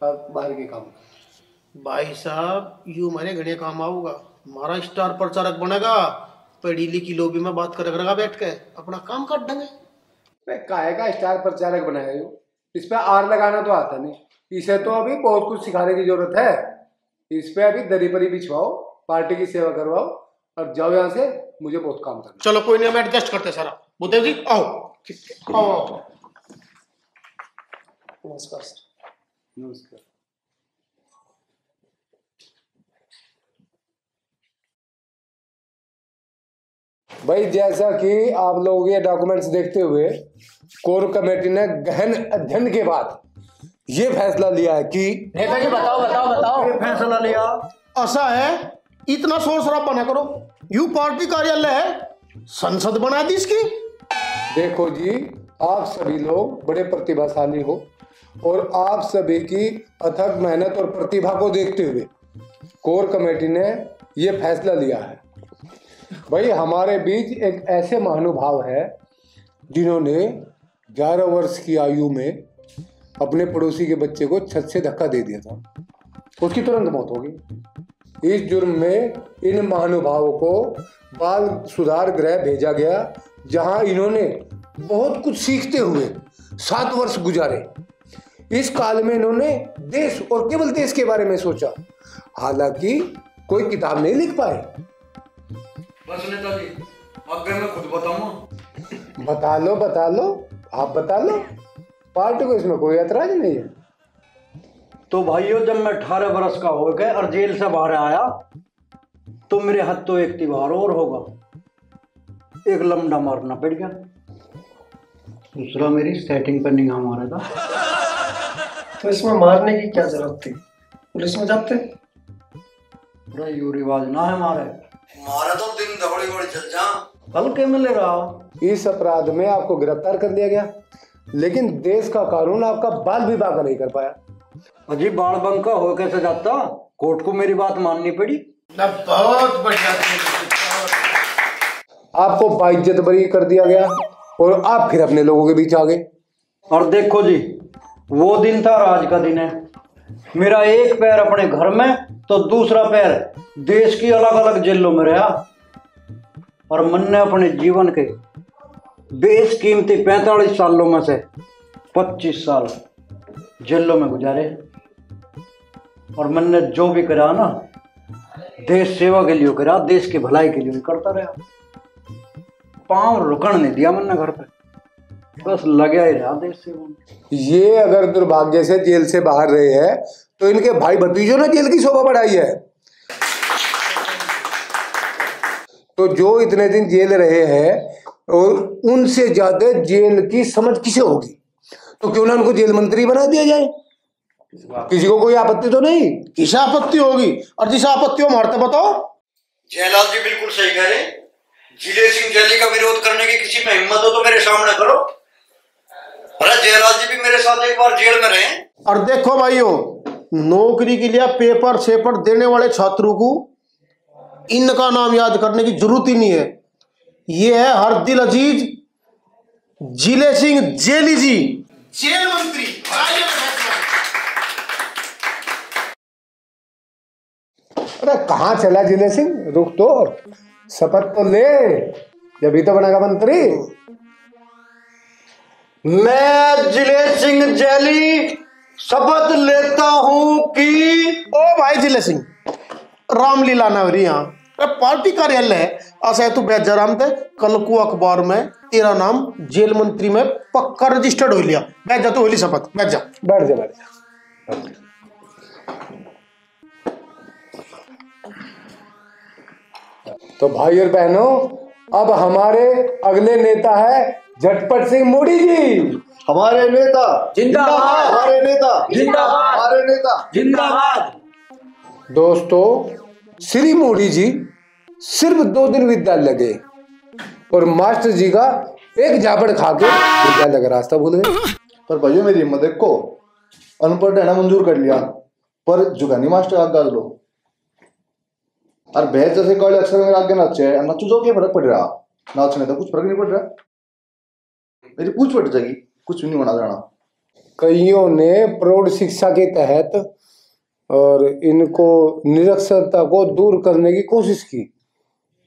और बाहर के काम। भाई साहब यू हमारे घड़े काम आऊगा, हमारा स्टार प्रचारक बनेगा, पढ़ी लिखी लोबी में बात करेगा बैठ के, अपना काम कर देंगे। काहे का स्टार प्रचारक बनाया हो? इस पे आर लगाना तो आता नहीं, इसे तो अभी बहुत कुछ सिखाने की जरूरत है। इस पे अभी दरी परी बिछवाओ, पार्टी की सेवा करवाओ और जाओ यहाँ से, मुझे बहुत काम करना। चलो कोई नहीं, हम एडजस्ट करते सारा। भूदेव जी आओ आओ। नमस्कार सर। नमस्कार। भाई जैसा कि आप लोगों के डॉक्यूमेंट्स देखते हुए कोर कमेटी ने गहन अध्ययन के बाद ये फैसला लिया है कि नेताजी बताओ ये फैसला लिया ऐसा है, इतना शोर शराबा ना करो। यू पार्टी कार्यालय है, संसद बना दी इसकी। देखो जी, आप सभी लोग बड़े प्रतिभाशाली हो और आप सभी की अथक मेहनत और प्रतिभा को देखते हुए कोर कमेटी ने ये फैसला लिया है। भाई हमारे बीच एक ऐसे महानुभाव है जिन्होंने 11 वर्ष की आयु में अपने पड़ोसी के बच्चे को छत से धक्का दे दिया था, उसकी तुरंत मौत हो गई। इस जुर्म में इन महानुभावों को बाल सुधार गृह भेजा गया, जहां इन्होंने बहुत कुछ सीखते हुए 7 वर्ष गुजारे। इस काल में इन्होंने देश और केवल देश के बारे में सोचा, हालांकि कोई किताब नहीं लिख पाए। बस नेताजी, आगे मैं खुद बताऊं। बता लो, आप बता लो, पार्टी को इसमें कोई ऐतराज नहीं है। तो भाइयों, जब मैं 18 बरस का हो गया और जेल से बाहर आया तो मेरे हाथ तो एक त्योहार और होगा। एक लमडा मारना पड़ गया, दूसरा मेरी सेटिंग पर निगाह मारा था। तो इसमें मारने की क्या जरूरत थी, पुलिस में जाते। पूरा यू रिवाज ना है हमारे तो दिन दौड़ी बड़ी चल जा। हल्के मिलेगा। इस अपराध में आपको गिरफ्तार कर लिया गया, लेकिन देश का कानून आपका बाल भी बाका नहीं कर पाया। अजी बाल बंका हो कैसे जाता, कोर्ट को मेरी बात माननी पड़ी। बहुत बढ़िया, आपको बाइज्जत बरी कर दिया गया और आप फिर अपने लोगों के बीच आ गए। और देखो जी, वो दिन था, आज का दिन है। मेरा एक पैर अपने घर में तो दूसरा पैर देश की अलग अलग जेलों में रहा, और मन ने अपने जीवन के बेशकीमती 45 सालों में से 25 साल जेलों में गुजारे। और मन ने जो भी करा ना, देश सेवा के लिए करा, देश की भलाई के लिए करता रहा। पांव रुकन नहीं दिया मन ने घर पे, बस लगा ही रहा देश सेवा में। ये अगर दुर्भाग्य से जेल से बाहर रहे हैं तो इनके भाई भतीजों ने जेल की शोभा बढ़ाई है। तो जो इतने दिन जेल रहे हैं और उनसे ज्यादा जेल की समझ किसे होगी, तो क्यों ना उनको जेल मंत्री बना दिया जाए। किसी को कोई आपत्ति तो नहीं? किसे आपत्ति होगी, और जिसे आपत्ति हो मारते बताओ। जयलाल जी बिल्कुल सही कह रहे। जिले सिंह जैली का विरोध करने की किसी में हिम्मत हो तो मेरे सामने करो। अरे जयलाल जी भी मेरे साथ एक बार जेल में रहे। और देखो भाइयों, नौकरी के लिए पेपर शेपर देने वाले छात्रों को इनका नाम याद करने की जरूरत ही नहीं है। ये है हर दिल अजीज जिले सिंह जेली जी, जेल मंत्री। अरे कहाँ चला जिले सिंह, रुक तो, शपथ तो ले, जब तो बनेगा मंत्री। मैं जिले सिंह जैली शपथ लेता हूं कि। ओ भाई जिले सिंह, रामलीला नवरी यहाँ पार्टी कार्यालय है। ऐसा है तू बैठ जा आराम से, कल को अखबार में तेरा नाम जेल मंत्री में पक्का रजिस्टर्ड हो लिया। बैठ जा, तो होली शपथ, बैठ जा। बैठ जा। तो भाई और बहनों, अब हमारे अगले नेता है झटपट सिंह मोदी जी। हमारे नेता जिंदाबाद, हमारे नेता जिंदाबाद, हमारे नेता जिंदाबाद। दोस्तों, श्री मोदी जी सिर्फ 2 दिन विद्यालय गए और मास्टर जी का एक झापड़ खा के विद्यालय का रास्ता भूल गए। पर भाइयों मेरी हिम्मत देखो, अनपढ़ रहना मंजूर कर लिया, पर जुगानी मास्टर आग डाल लो। और भैंस जैसे कल अक्सर मेरे आगे नाचे, नाचू जो क्या फर्क पड़ रहा, नाचने तो कुछ फर्क नहीं पड़ रहा, मेरी पूछ पड़ जाएगी, कुछ भी नहीं बना जाना। कईयों ने प्रौढ़ शिक्षा के तहत और इनको निरक्षरता को दूर करने की कोशिश की,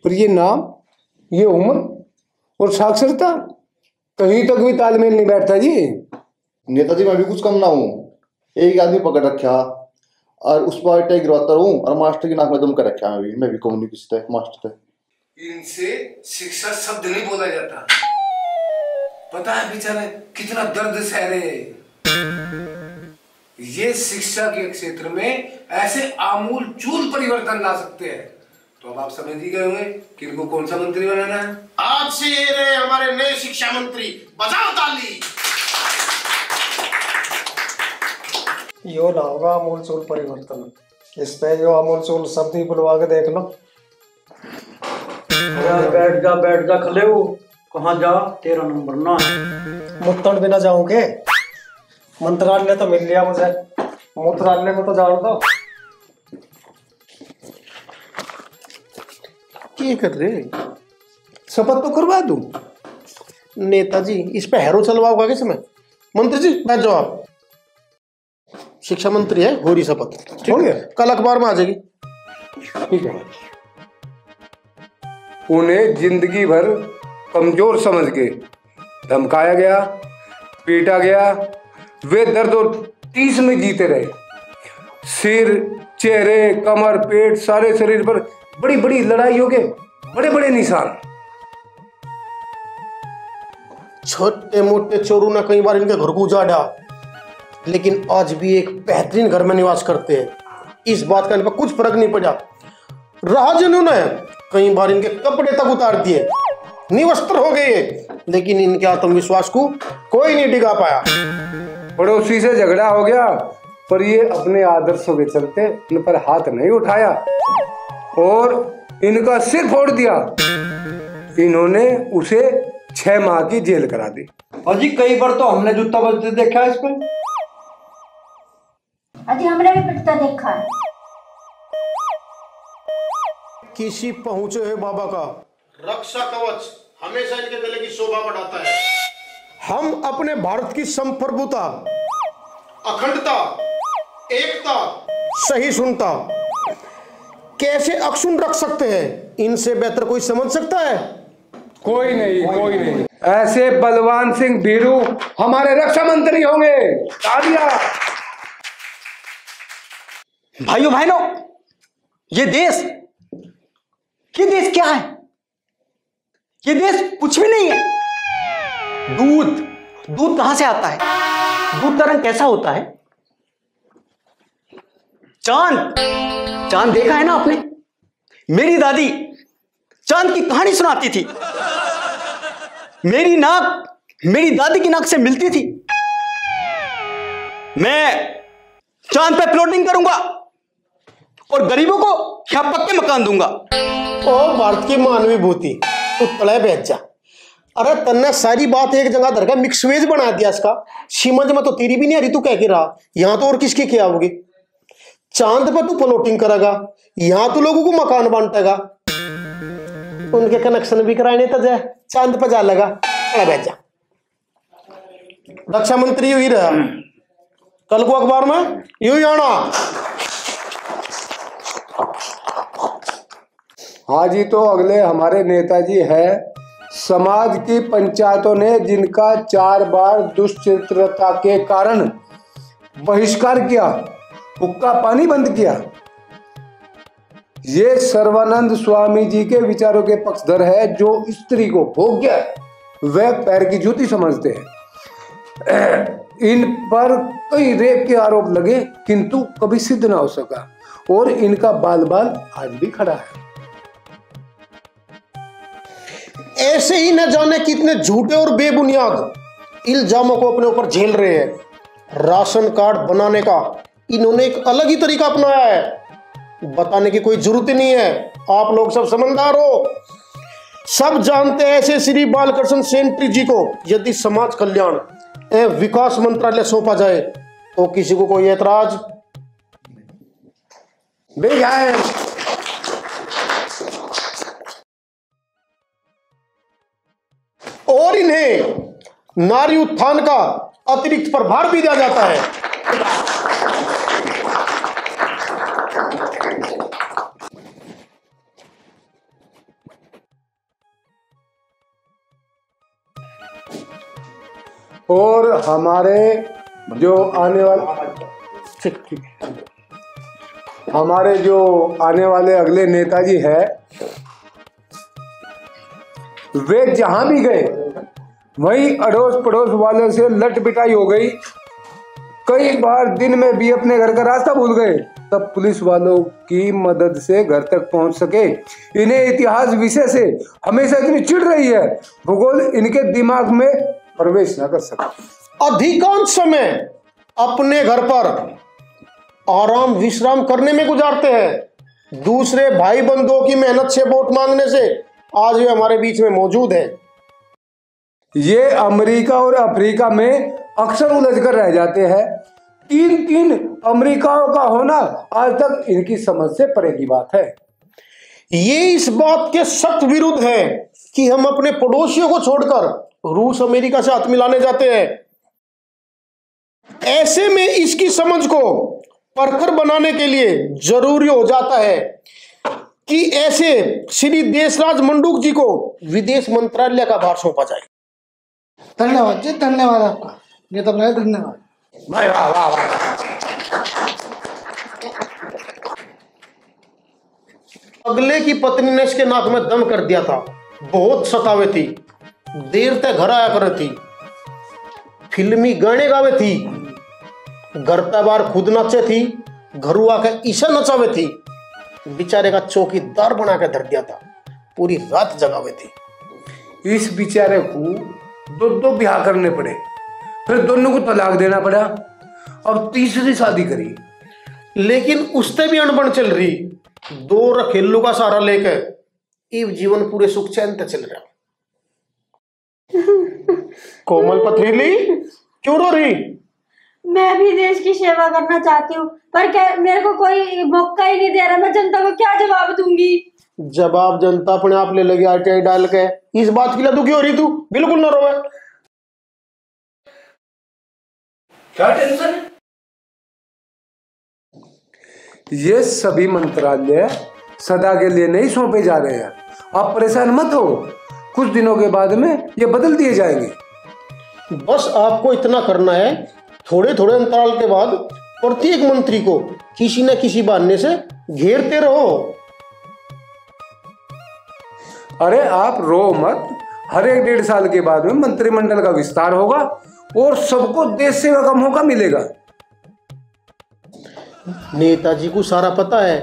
पर ये नाम, ये उम्र और साक्षरता कहीं तक भी तालमेल नहीं बैठता जी। नेताजी मैं भी कुछ कम ना हूँ, एक आदमी पकड़ रखा और उस पर अटैक गिरवाता रहूं और मास्टर की नाक में दम कर रखा है। मैं भी कम्युनिस्ट है, मास्टर है। इनसे शिक्षा शब्द नहीं बोला जाता। पता है बेचारे कितना दर्द सह रहे हैं। ये शिक्षा के क्षेत्र में ऐसे आमूल चूल परिवर्तन ला सकते हैं, तो अब आप समझ ही गए होंगे कि इनको कौन सा मंत्री बनाना है। आज से ये रहे हमारे नए शिक्षा मंत्री, बजाओ ताली। यो ना होगा आमूल-चूल परिवर्तन। इस पे जो आमूल-चूल शब्द ही बुलवा के देख लो। बैठ जा खले हो। कहाँ जा, तेरा नंबर ना है। मुत्तड़ बिना जाऊं के? मंत्रालय तो मिल लिया मुझे, मूत्रालय में तो जान दो। क्या कर रहे? शपथ तो करवा दूं। नेताजी इस पे हैरो चलवाओगा किसमें? मंत्री जी बैठ जाओ आप। शिक्षा मंत्री है, हो रही शपथ। हो गया, कल अखबार में आ जाएगी। ठीक है। उन्हें जिंदगी भर कमजोर समझ के धमकाया गया, पीटा गया, वे दर्द और टीस में जीते रहे। सिर, चेहरे, कमर, पेट, सारे शरीर पर बड़ी बड़ी लड़ाइयों के बड़े बड़े निशान। छोटे मोटे चोरों ने कई बार इनके घर को उजाड़ा, लेकिन आज भी एक बेहतरीन घर में निवास करते हैं। इस बात का इन पर कुछ फर्क नहीं पड़ा। राजनों ने कई बार इनके कपड़े तक उतार दिए, निवस्त्र हो गए, लेकिन इनके आत्मविश्वास को कोई नहीं डिगा पाया। पड़ोसी से झगड़ा हो गया, पर ये अपने आदर्शों के चलते इन पर हाथ नहीं उठाया और इनका सिर फोड़ दिया। इन्होंने उसे 6 माह की जेल करा दी। अजी कई बार तो हमने जूता बजते देखा है इस पे। अजी हमने भी पिटता देखा है। किसी पहुंचे है बाबा का रक्षा कवच हमेशा इनके गले की शोभा बढ़ाता है। हम अपने भारत की संप्रभुता, अखंडता, एकता, सहिष्णुता कैसे अक्षुण्ण रख सकते हैं, इनसे बेहतर कोई समझ सकता है? कोई नहीं। ऐसे बलवान सिंह भीरू हमारे रक्षा मंत्री होंगे। तालियां। भाइयों, ये देश क्या है? ये देश कुछ भी नहीं है। दूध कहां से आता है? दूध का रंग कैसा होता है? चांद देखा है ना आपने? मेरी दादी चांद की कहानी सुनाती थी। मेरी नाक मेरी दादी की नाक से मिलती थी। मैं चांद पे प्लॉटिंग करूंगा और गरीबों को यहाँ पक्के मकान दूंगा। ओ भारत की मानवीभूति, तू तले बैठ जा। अरे तन्ने सारी बात एक जगह धर के मिक्स वेज बना दिया इसका। सीमंज में तो तेरी भी नहीं आ रही, तू कह के रहा। यहाँ तो और किसकी क्या होगी? चांद पर तू प्लॉटिंग करेगा, यहाँ तो लोगों को मकान बांटेगा। उनके कनेक्शन भी कराने तो जाए, चांद पर जा लगा। अरे बैठ जा। रक्षा मंत्री यू ही रहा, कल को अखबार में यू ही आना। हाँ जी, तो अगले हमारे नेताजी है समाज की पंचायतों ने जिनका 4 बार दुष्चरित्रता के कारण बहिष्कार किया, हुक्का पानी बंद किया। ये सर्वानंद स्वामी जी के विचारों के पक्षधर है, जो स्त्री को भोग्य व पैर की जूती समझते हैं। इन पर कई रेप के आरोप लगे, किंतु कभी सिद्ध ना हो सका और इनका बाल बाल आज भी खड़ा है। ऐसे ही न जाने कितने झूठे और बेबुनियाद इल्जामों को अपने ऊपर झेल रहे हैं। राशन कार्ड बनाने का इन्होंने एक अलग ही तरीका अपनाया है। बताने की कोई जरूरत ही नहीं है, आप लोग सब समझदार हो, सब जानते हैं। ऐसे श्री बालकृष्ण सेंट्री जी को यदि समाज कल्याण एवं विकास मंत्रालय सौंपा जाए तो किसी को कोई ऐतराज बेजाए। और इन्हें नारी उत्थान का अतिरिक्त प्रभार भी दिया जाता है। और हमारे जो आने वाले अगले नेताजी है, वे जहां भी गए वहीं अड़ोस पड़ोस वालों से लट पिटाई हो गई। कई बार दिन में भी अपने घर का रास्ता भूल गए, तब पुलिस वालों की मदद से घर तक पहुंच सके। इन्हें इतिहास विषय से हमेशा इतनी चिढ़ रही है, भूगोल इनके दिमाग में प्रवेश न कर सका। अधिकांश समय अपने घर पर आराम विश्राम करने में गुजारते हैं। दूसरे भाई बंधुओं की मेहनत से वोट मांगने से आज वे हमारे बीच में मौजूद है। ये अमेरिका और अफ्रीका में अक्सर उलझ कर रह जाते हैं। 3 अमेरिकाओं का होना आज तक इनकी समझ से परे की बात है। ये इस बात के सख्त विरुद्ध है कि हम अपने पड़ोसियों को छोड़कर रूस अमेरिका से हाथ मिलाने जाते हैं। ऐसे में इसकी समझ को परखर बनाने के लिए जरूरी हो जाता है कि ऐसे श्री देशराज मंडूक जी को विदेश मंत्रालय का भार सौंपा जाए। धन्यवाद जी, धन्यवाद आपका नेता भाई, धन्यवाद। वाह वाह वाह वाह। अगले की पत्नी ने इसके नाक में दम कर दिया था। बहुत सतावे थी, देर तक घर आया कर थी, फिल्मी गाने गावे थी, घर बार खुद नचे थी, घरू आकर ईशा नचावे थी। बेचारे का चौकीदार बना के धर दिया था, पूरी रात जगावे थी। इस बेचारे को दो ब्याह करने पड़े, फिर दोनों को तलाक देना पड़ा, अब तीसरी शादी करी। लेकिन उससे भी अनबन चल रही। 2 रखेलू का सहारा लेकर इव जीवन पूरे सुख चैन से चल रहा। कोमल पथरीली क्यों रो रही? मैं भी देश की सेवा करना चाहती हूँ, पर क्या मेरे को कोई मौका ही नहीं दे रहा। मैं जनता को क्या जवाब दूंगी? जवाब जनता अपने आप ले लगी आरटीआई डाल के। इस बात के लिए दुखी हो रही तू? बिल्कुल ना रोवे। क्या टेंशन है? ये सभी मंत्रालय सदा के लिए नहीं सौंपे जा रहे हैं, आप परेशान मत हो। कुछ दिनों के बाद में ये बदल दिए जाएंगे। बस आपको इतना करना है, थोड़े थोड़े अंतराल के बाद प्रत्येक मंत्री को किसी न किसी बहाने से घेरते रहो। अरे आप रो मत, हर 1-1.5 साल के बाद में मंत्रिमंडल का विस्तार होगा और सबको देश सेवा का मौका मिलेगा। नेताजी को सारा पता है,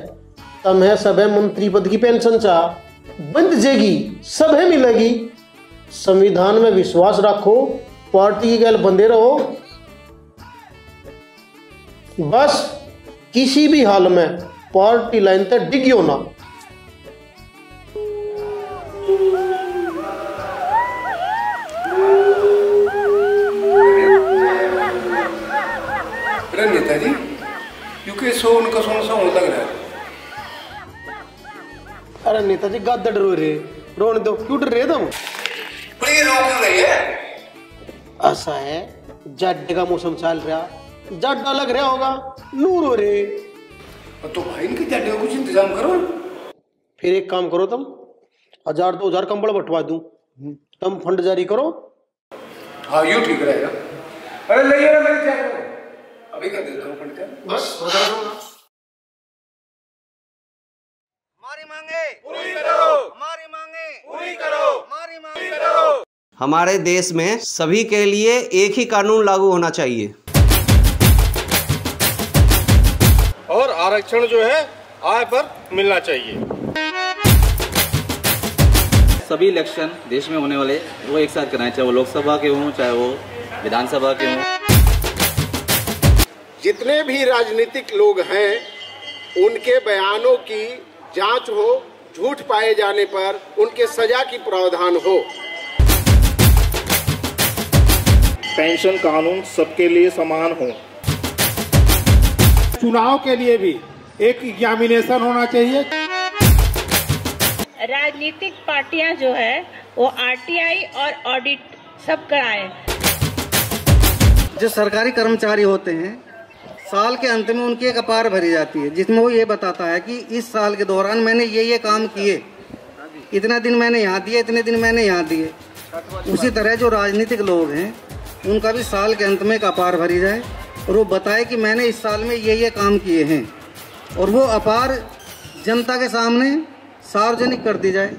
तब है सब है मंत्री पद की पेंशन चाह बंद जेगी, सब है मिलेगी। संविधान में विश्वास रखो, पार्टी की गैल बंदे रहो। बस किसी भी हाल में पार्टी लाइन तक डिगियो ना। नेताजी क्योंकि सो उनका सोना सा लग रहा है। अरे नेताजी गद्दा डरो रे, रोने दो, क्यों डर रहे तुम? ऐसा है, जड्डे का मौसम चल रहा, जड्डा लग रहा होगा, नूर हो रे। तो भाई इनके जड्डे का कुछ इंतजाम करो। फिर एक काम करो, तुम 1000-2000 कंबल बंटवा दूं, तुम फंड जारी करो। हाँ यूँ ठीक रहेगा। अरे ले आओ मेरे चेक, अभी कर देता हूँ फंड का। बस हो जाएगा। हमारी मांगे पूरी करो, हमारी मांगे पूरी करो, हमारी मांगे करो। हमारे देश में सभी के लिए एक ही कानून लागू होना चाहिए और आरक्षण जो है आय पर मिलना चाहिए। सभी इलेक्शन देश में होने वाले वो एक साथ कराएं, चाहे वो लोकसभा के हों चाहे वो विधानसभा के हों। जितने भी राजनीतिक लोग हैं उनके बयानों की जांच हो, झूठ पाए जाने पर उनके सजा की प्रावधान हो। पेंशन कानून सबके लिए समान हो। चुनाव के लिए भी एक एग्जामिनेशन होना चाहिए। राजनीतिक पार्टियां जो है वो आरटीआई और ऑडिट सब कराएं। जो सरकारी कर्मचारी होते हैं साल के अंत में उनकी एक अपार भरी जाती है, जिसमें वो ये बताता है कि इस साल के दौरान मैंने ये काम किए, इतना दिन मैंने यहाँ दिए, इतने दिन मैंने यहाँ दिए। उसी तरह जो राजनीतिक लोग हैं उनका भी साल के अंत में एक अपार भरी जाए और वो बताए कि मैंने इस साल में ये काम किए हैं, और वो अपार जनता के सामने सार्वजनिक कर दी जाए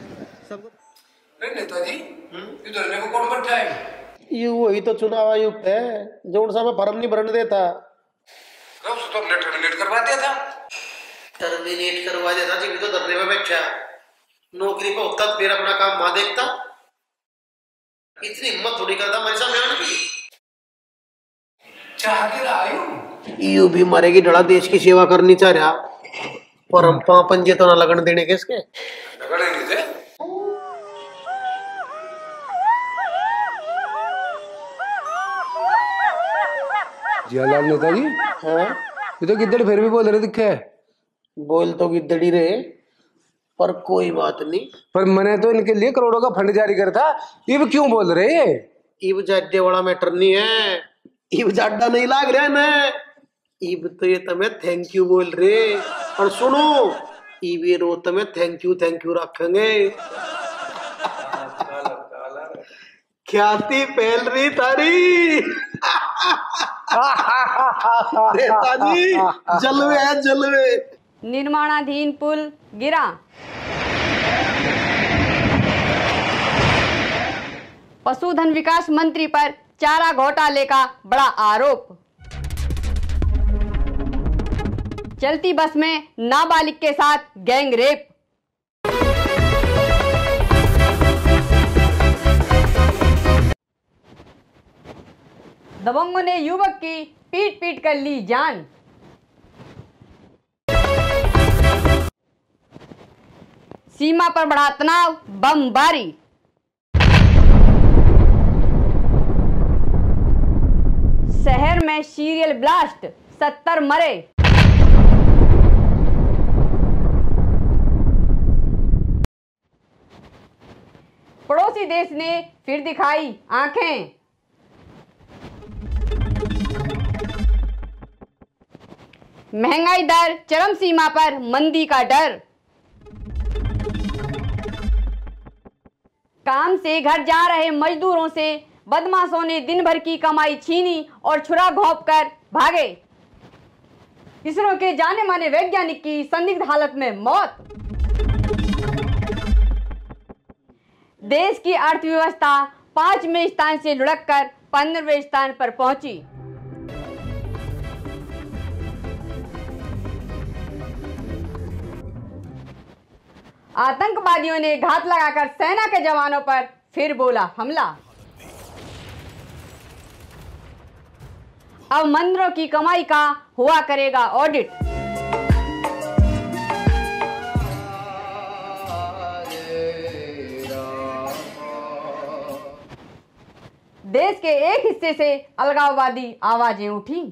सबको। नेताजी इधर को कौन बैठा है? ये वही तो चुनाव आयुक्त है जो उन समय फर्म नहीं भरने देता। तो हमने टर्मिनेट करवा दिया था। टर्मिनेट करवा दिया था जी, तो धरने में बैठा नौकरी पे होता तो फिर अपना काम मां देखता। इतनी हिम्मत थोड़ी करता मेरे सामने आने की। चाह के आयु यू भी मरेगी डड़ा, देश की सेवा करनी चाह रहा, पर हम पंजे तो ना लगन देने के इसके लगने नहीं थे। जियालाल नेताजी, हाँ ये तो गिद्दड़ फिर भी बोल रहे दिखे। बोल तो गिद्दड़ी रहे, पर कोई बात नहीं। पर मैंने तो इनके लिए करोड़ों का फंड जारी करा था, ये भी क्यों बोल रहे हैं? इब जाड्डे वाला मैटर नहीं है, इब जाड्डा नहीं लाग रहा ना, इब तो ये तुम्हें थैंक यू बोल रहे। और सुनो, इब ये रो तुम्हें थैंक यू रखेंगे। ख्याति फैल रही तारी। नेताजी जलवे है जलवे। निर्माणाधीन पुल गिरा। पशुधन विकास मंत्री पर चारा घोटाले का बड़ा आरोप। चलती बस में नाबालिग के साथ गैंग रेप। दबंगों ने युवक की पीट कर ली जान। सीमा पर बढ़ा तनाव, बमबारी। शहर में सीरियल ब्लास्ट, 70 मरे। पड़ोसी देश ने फिर दिखाई आंखें। महंगाई दर चरम सीमा पर, मंदी का डर। काम से घर जा रहे मजदूरों से बदमाशों ने दिन भर की कमाई छीनी और छुरा घोंप कर भागे। इसरो के जाने माने वैज्ञानिक की संदिग्ध हालत में मौत। देश की अर्थव्यवस्था 5वें स्थान से लुढ़ककर 15वें स्थान पर पहुंची। आतंकवादियों ने घात लगाकर सेना के जवानों पर फिर बोला हमला। अब मंदिरों की कमाई का हुआ करेगा ऑडिट। देश के एक हिस्से से अलगाववादी आवाजें उठी।